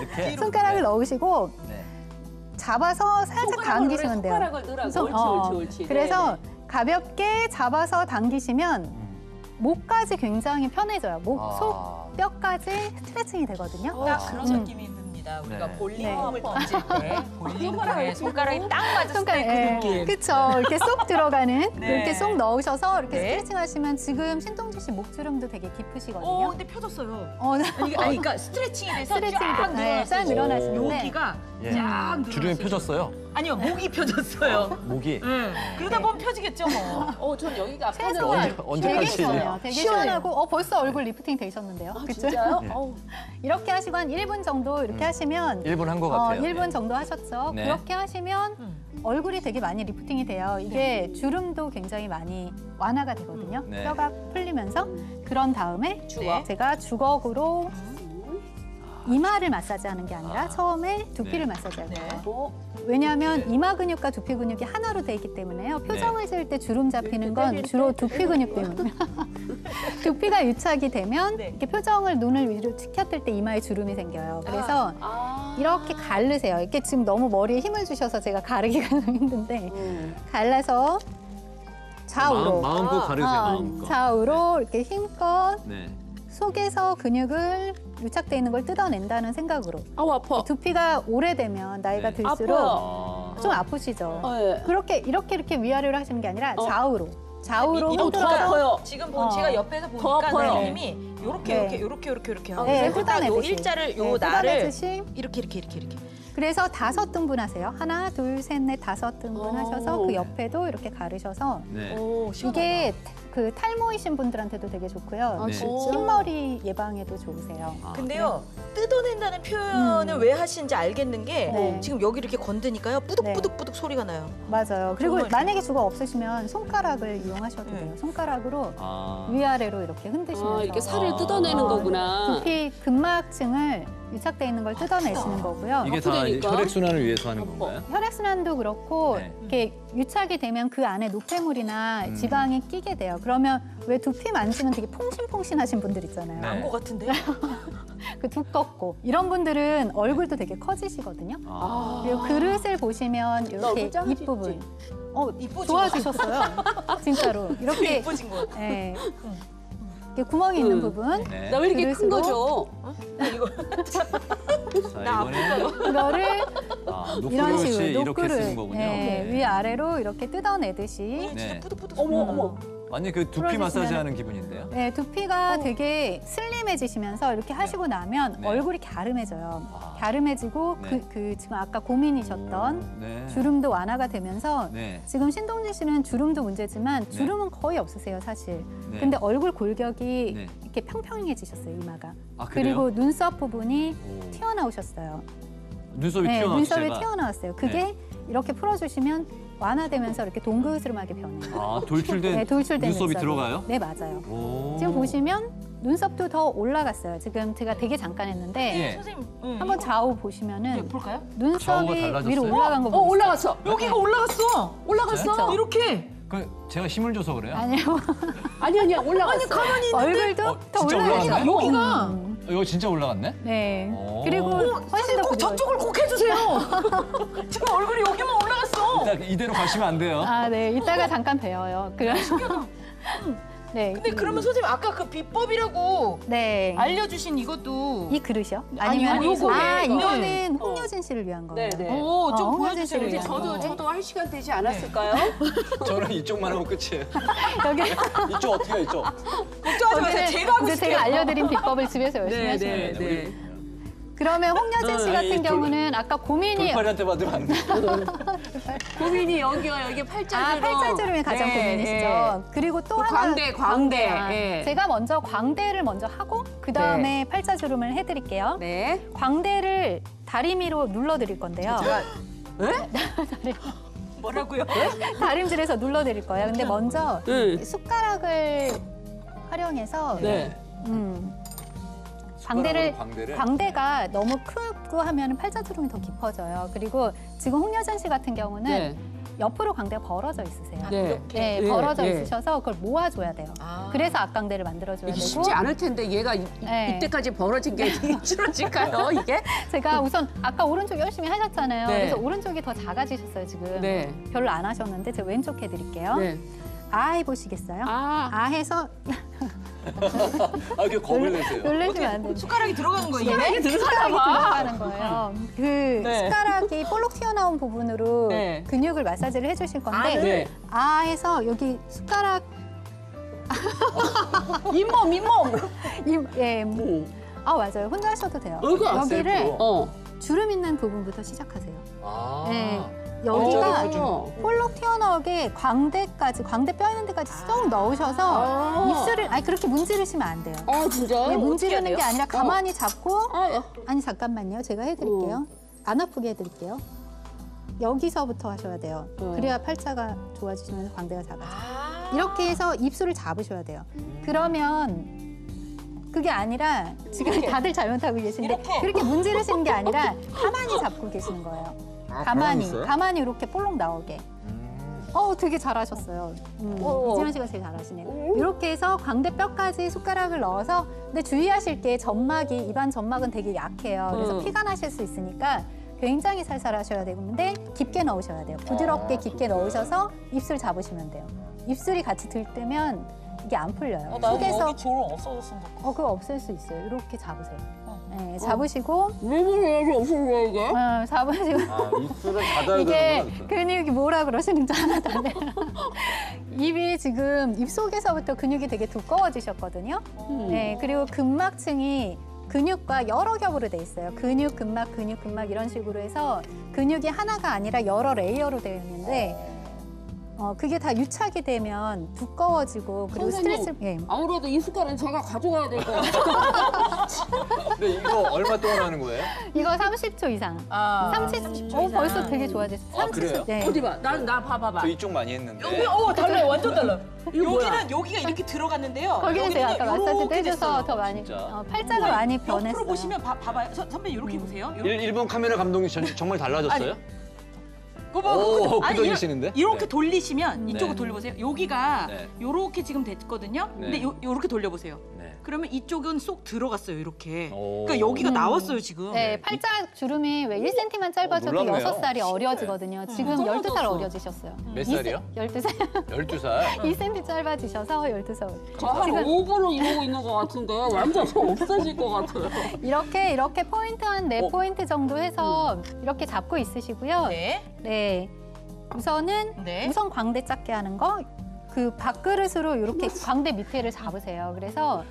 이렇게 손가락을 넣으시고 네. 잡아서 살짝 당기시면 돼요. 손가락을 넣으라고. 손- 옳지. 그래서 네, 가볍게 잡아서 당기시면 목까지 굉장히 편해져요. 목, 속, 뼈까지 스트레칭이 되거든요. 딱 그런 느낌이 듭니다. 우리가 네. 볼링공을 던질 때 볼링공에 손가락이 딱 맞았을 때 예, 그 느낌. 그쵸. 이렇게 쏙 들어가는 네. 이렇게 쏙 넣으셔서 이렇게 네. 스트레칭 하시면 지금 신동진 씨 목주름도 되게 깊으시거든요. 근데 펴졌어요. 네. 그러니까 스트레칭이 돼서 스트레칭이 쫙 돼서 네, 쫙 늘어났어요. 늘어나시는데 여기가 예. 쫙 늘어났어요. 주름이 펴졌어요. 아니요, 목이 펴졌어요. 목이 네. 그러다 보면 펴지겠죠, 뭐. 전 여기가 최소한 언제까지 되게 시원해요. 되게 시원하고 벌써 얼굴 리프팅 되셨는데요. 그쵸? 진짜요? 네. 이렇게 하시고 한 1분 정도 이렇게 하시면 1분 한 것 같아요. 1분 네. 정도 하셨죠. 네. 그렇게 하시면 얼굴이 되게 많이 리프팅이 돼요. 이게 주름도 굉장히 많이 완화가 되거든요. 네. 뼈가 풀리면서 그런 다음에 주걱. 제가 주걱으로 이마를 마사지하는 게 아니라 처음에 두피를 네. 마사지할 네. 거예요. 왜냐하면 이마 근육과 두피 근육이 하나로 돼 있기 때문에요. 표정을 지을 때 주름 잡히는 건 주로 두피 근육 때문에. 두피가 유착이 되면 네. 이렇게 표정을 눈을 위로 치켜뜰 때 이마에 주름이 생겨요. 그래서 이렇게 가르세요. 이렇게 지금 너무 머리에 힘을 주셔서 제가 가르기가 좀 힘든데 갈라서 좌우로 마음껏 가르세요. 마음껏. 좌우로 이렇게 힘껏 네. 속에서 근육을 유착돼 있는 걸 뜯어낸다는 생각으로 아파. 두피가 오래되면 나이가 네. 들수록 아파요. 좀 아프시죠. 네. 그렇게 이렇게 위아래로 하시는 게 아니라 좌우로 이렇게 더 아파요. 지금 제가 옆에서 더 보니까 아파요. 선생님이 요렇게 네. 요렇게 하고 네, 그리고 딱요 뜯어내듯이. 일자를 요 네, 날을 뜯어내듯이. 이렇게. 그래서 5등분 하세요. 하나, 둘, 셋, 넷, 5등분 하셔서 그 옆에도 이렇게 가르셔서 네. 이게 그 탈모이신 분들한테도 되게 좋고요. 네. 흰머리 예방에도 좋으세요. 근데요, 뜯어낸다는 표현을 왜 하시는지 알겠는 게 네. 지금 여기 이렇게 건드니까요, 뿌득뿌득뿌득 소리가 나요. 맞아요. 그리고 정말 만약에 주걱 없으시면 손가락을 이용하셔도 네. 돼요. 손가락으로 아. 위아래로 이렇게 흔드시면서 이렇게 살을 뜯어내는 거구나. 두피 근막층을 유착돼 있는 걸 뜯어내시는 거고요. 이게 다 아프다니까. 혈액 순환을 위해서 하는 건가요? 혈액순환도 그렇고 네. 이렇게 유착이 되면 그 안에 노폐물이나 지방이 끼게 돼요. 그러면 왜 두피 만지면 되게 퐁신퐁신하신 분들 있잖아요. 네. 안 것 같은데? 그 두껍고 이런 분들은 얼굴도 되게 커지시거든요. 아. 그리고 그릇을 보시면 이렇게 얼굴 작아지지. 입부분 이쁘진 좋아지셨어요. 진짜로 이렇게 이쁘진 것 같아. 네. 이렇게 구멍이 있는 부분 네. 나 왜 이렇게 큰 그릇으로? 거죠? 자, 이번에 그거를 이런 녹그릇이 식으로 이렇게 쓰는 거군요. 네, 위아래로 이렇게 뜯어내듯이 네. 뿌득뿌득. 어머. 완전 그 두피 풀어주시면은- 마사지 하는 기분인데요. 네, 두피가 되게 슬림해지시면서 이렇게 하시고 나면 네. 얼굴이 갸름해져요. 아. 갸름해지고 네. 그 지금 아까 고민이셨던 네. 주름도 완화가 되면서 네. 지금 신동진 씨는 주름도 문제지만 주름은 거의 없으세요, 사실. 네. 근데 얼굴 골격이 네. 이렇게 평평해지셨어요, 이마가. 아, 그래요? 그리고 눈썹 부분이 오. 튀어나오셨어요. 눈썹이 네, 튀어나왔어요. 눈썹이 제가. 튀어나왔어요. 그게 이렇게 풀어주시면 완화되면서 이렇게 동그스름하게 변해요. 아, 돌출된 네, 돌출된 눈썹이 눈썹이. 들어가요? 네, 맞아요. 오. 지금 보시면 눈썹도 더 올라갔어요. 지금 제가 되게 잠깐 했는데 예. 선생님, 한번 좌우 보시면은 네, 볼까요? 좌우가 눈썹이 달라졌어요? 위로 올라간 거 보이시죠? 올라갔어. 여기가 올라갔어. 올라갔어. 이렇게. 그 제가 힘을 줘서 그래요? 아니요. 아니야 올라갔어. 가만히 있는데. 얼굴도 더 진짜 올라갔어요. 올라갔네? 여기가. 이거 진짜 올라갔네? 네. 오. 그리고 훨씬 더 꼭 부드러워요. 저쪽을 꼭 해주세요. 지금 얼굴이 여기만 올라갔어. 일단 이대로 가시면 안 돼요. 아, 네. 이따가 잠깐 배워요. 네. 근데 그러면 선생님 아까 그 비법이라고 네. 알려주신 이것도 이 그릇이요? 아니, 요거. 아, 네. 이거는 홍여진 씨를 위한 거예요. 네. 오, 좀 홍여진 보여주세요. 씨를 이제 위한 거. 저도 할 시간 되지 않았을까요? 저는 이쪽만 하고 끝이에요. 여기 이쪽 어떻게 해요, 이쪽? 걱정하지 마세요. 제가 하고 이제 있을게요. 제가 알려드린 비법을 집에서 열심히 하시면 돼요. 우리 그러면 홍여진 씨 같은 이 경우는 아까 고민이 돌팔이한테 받으면 안 돼. 고민이 여기요 여기 팔자주름. 팔자주름이 가장 네, 고민이시죠. 네. 그리고 또 그 하나 광대. 아, 예. 제가 먼저 광대를 먼저 하고 그 다음에 팔자주름을 해드릴게요. 네. 광대를 다리미로 눌러드릴 건데요. 뭐라고요? 다림질해서 눌러드릴 거예요. 근데 먼저 네. 숟가락을 활용해서 네. 광대를? 광대가 너무 크고 하면 팔자주름이 더 깊어져요. 그리고 지금 홍여진 씨 같은 경우는 네. 옆으로 광대가 벌어져 있으세요. 네. 네, 네, 벌어져 네. 있으셔서 그걸 모아줘야 돼요. 그래서 앞광대를 만들어줘야 이게 되고 쉽지 않을 텐데 얘가 네. 이때까지 벌어진 게 줄어질까요 이게? 제가 우선 아까 오른쪽 열심히 하셨잖아요. 네. 그래서 오른쪽이 더 작아지셨어요 지금. 네. 별로 안 하셨는데 제가 왼쪽 해드릴게요. 네. 아 해보시겠어요? 아 해서 아, 이렇게 겁을 내세요. 놀라시면 안 돼요. 숟가락이 들어가는 거예요. 숟가락이 들어가는 거예요. 그 네. 숟가락이 볼록 튀어나온 부분으로 네. 근육을 마사지를 해주실 건데 네. 아 해서 여기 숟가락 잇몸. 예, 아 맞아요. 혼자 하셔도 돼요. 여기가 여기를 셀프로. 주름 있는 부분부터 시작하세요. 아. 네. 여기가 어. 볼록 튀어나오게 광대까지 광대 뼈 있는 데까지 쏙 넣으셔서 입술을 아니 그렇게 문지르시면 안 돼요. 진짜? 네, 문지르는 게 아니라 가만히 잡고 아, 아니 잠깐만요. 제가 해드릴게요. 안 아프게 해드릴게요. 여기서부터 하셔야 돼요. 그래야 팔자가 좋아지시면서 광대가 작아져요. 이렇게 해서 입술을 잡으셔야 돼요. 그러면 그게 아니라 지금 다들 잘못하고 계신데 그렇게 문지르시는 게 아니라 가만히 잡고 계시는 거예요. 가만히 이렇게 볼록 나오게. 되게 잘하셨어요. 이지현 씨가 제일 잘하시네요. 이렇게 해서 광대뼈까지 숟가락을 넣어서 근데 주의하실 게 점막이 입안 점막은 되게 약해요. 그래서 피가 나실 수 있으니까 굉장히 살살 하셔야 되는데 깊게 넣으셔야 돼요. 부드럽게 깊게 넣으셔서 입술 잡으시면 돼요. 입술이 같이 들뜨면 이게 안 풀려요. 속에서 여기 주름 없어졌으면 좋겠어. 그거 없앨 수 있어요. 이렇게 잡으세요. 네, 잡으시고 왜 없어져 이게? 잡으시고 입술을 닫아야 이게 근육이 뭐라 그러시는지 하나도 안 돼요. 입이 지금 입속에서부터 근육이 되게 두꺼워지셨거든요. 네, 그리고 근막층이 근육과 여러 겹으로 돼 있어요. 근육, 근막 이런 식으로 해서 근육이 하나가 아니라 여러 레이어로 되어 있는데 그게 다 유착이 되면 두꺼워지고 그리고 스트레스 아무래도 이 숟갈은 제가 가져가야 될 것 같아요. 근데 이거 얼마 동안 하는 거예요? 이거 30초 이상. 30초 벌써 되게 좋아졌어요. 아, 그래요? 네. 어디 봐. 나 봐봐봐. 저 이쪽 많이 했는데. 여기 달라요. 완전 달라요. 뭐야? 여기가 이렇게 들어갔는데요. 거기는 제가 아까 마사지 요렇게 해줘서 됐어요. 더 많이 진짜? 팔자가 많이 옆으로 변했어요. 보시면 봐봐요. 선배님 이렇게 보세요. 일본 카메라 감독님 정말 달라졌어요? 오, 끄덕이시는데? 이렇게 네. 돌리시면 이쪽으로 네. 돌려보세요. 여기가 네. 요렇게 지금 됐거든요. 네. 근데 요렇게 돌려보세요. 네. 그러면 이쪽은 쏙 들어갔어요. 이렇게. 오. 그러니까 여기가 나왔어요 지금. 네, 팔자 주름이 왜 1cm만 짧아져도 놀랍네요. 6살이 어려지거든요. 지금 12살 어려지셨어요. 몇 살이요? 12살. 12살. 2cm 짧아지셔서 12살. 저한 지금 5분은 이러고 있는 것 같은데 완전 없어질 것 같아요. 이렇게 포인트 한 4포인트 정도 해서 이렇게 잡고 있으시고요. 네. 네. 우선은 네. 우선 광대 작게 하는 거. 그 밥그릇으로 이렇게 광대 밑에를 잡으세요. 그래서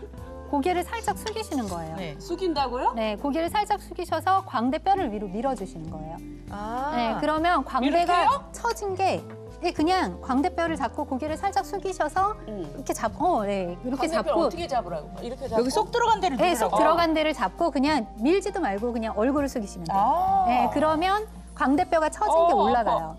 고개를 살짝 숙이시는 거예요. 네. 숙인다고요? 네, 고개를 살짝 숙이셔서 광대뼈를 위로 밀어주시는 거예요. 아. 네, 그러면 광대가 이렇게요? 처진 게 그냥 광대뼈를 잡고 고개를 살짝 숙이셔서 이렇게 잡고, 이렇게 잡고 어떻게 잡으라고? 이렇게 잡고? 여기 쏙 들어간 데를 네, 쏙 누르라고. 들어간 데를 잡고 그냥 밀지도 말고 그냥 얼굴을 숙이시면 돼요. 아. 네, 그러면 광대뼈가 처진 게 올라가요.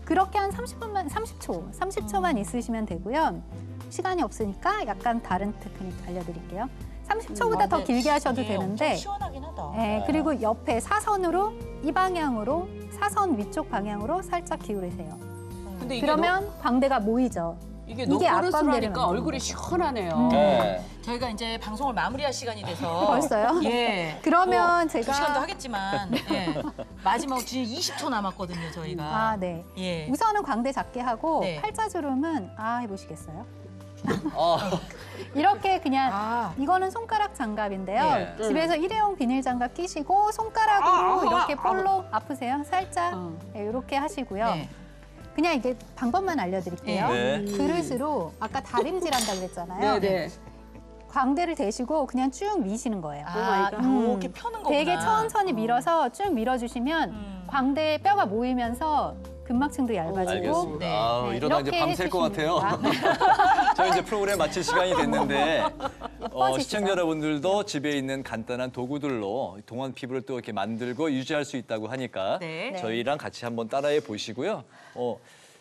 그렇게 한 30초만 있으시면 되고요. 시간이 없으니까 약간 다른 테크닉 알려드릴게요. 30초보다 더 길게 하셔도 이게 되는데 엄청 시원하긴 하다. 네, 그리고 옆에 사선으로 이 방향으로 사선 위쪽 방향으로 살짝 기울이세요. 근데 이게 그러면 광대가 모이죠. 이게 이게 노크로스로 앞광대를 하니까 만드는 얼굴이 거죠. 시원하네요. 네. 저희가 이제 방송을 마무리할 시간이 돼서 벌써요? 예. 그러면 두 시간도 제가 하겠지만 예. 마지막 지금 20초 남았거든요, 저희가. 아, 네. 예. 우선은 광대 작게 하고 네. 팔자주름은 해보시겠어요? 아, 이렇게 그냥 아. 이거는 손가락 장갑인데요. 네. 집에서 일회용 비닐 장갑 끼시고 손가락으로 이렇게 볼록 아프세요? 살짝 네, 이렇게 하시고요. 네. 그냥 이게 방법만 알려드릴게요. 네. 그릇으로 아까 다림질 한다고 그랬잖아요. 네네. 광대를 대시고 그냥 쭉 미시는 거예요. 아, 이렇게 펴는 거구나. 되게 천천히 밀어서 쭉 밀어주시면 광대에 뼈가 모이면서 근막층도 얇아지고 알겠습니다. 네. 아, 네, 이러다 이제 이렇게 밤샐 것 해주시면 같아요. 저희 이제 프로그램 마칠 시간이 됐는데 예뻐지시죠? 시청자 여러분들도 집에 있는 간단한 도구들로 동안 피부를 또 이렇게 만들고 유지할 수 있다고 하니까 네. 저희랑 같이 한번 따라해 보시고요.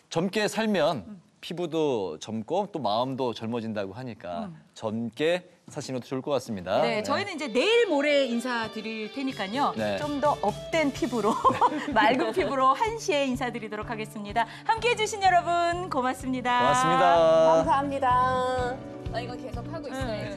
젊게 살면 피부도 젊고 또 마음도 젊어진다고 하니까 젊게 사시는 것도 좋을 것 같습니다. 네, 저희는 이제 내일 모레 인사드릴 테니까요. 네. 좀 더 업된 피부로, 맑은 피부로 1시에 인사드리도록 하겠습니다. 함께해 주신 여러분 고맙습니다. 고맙습니다. 감사합니다. 나 이거 계속 하고 있어야지.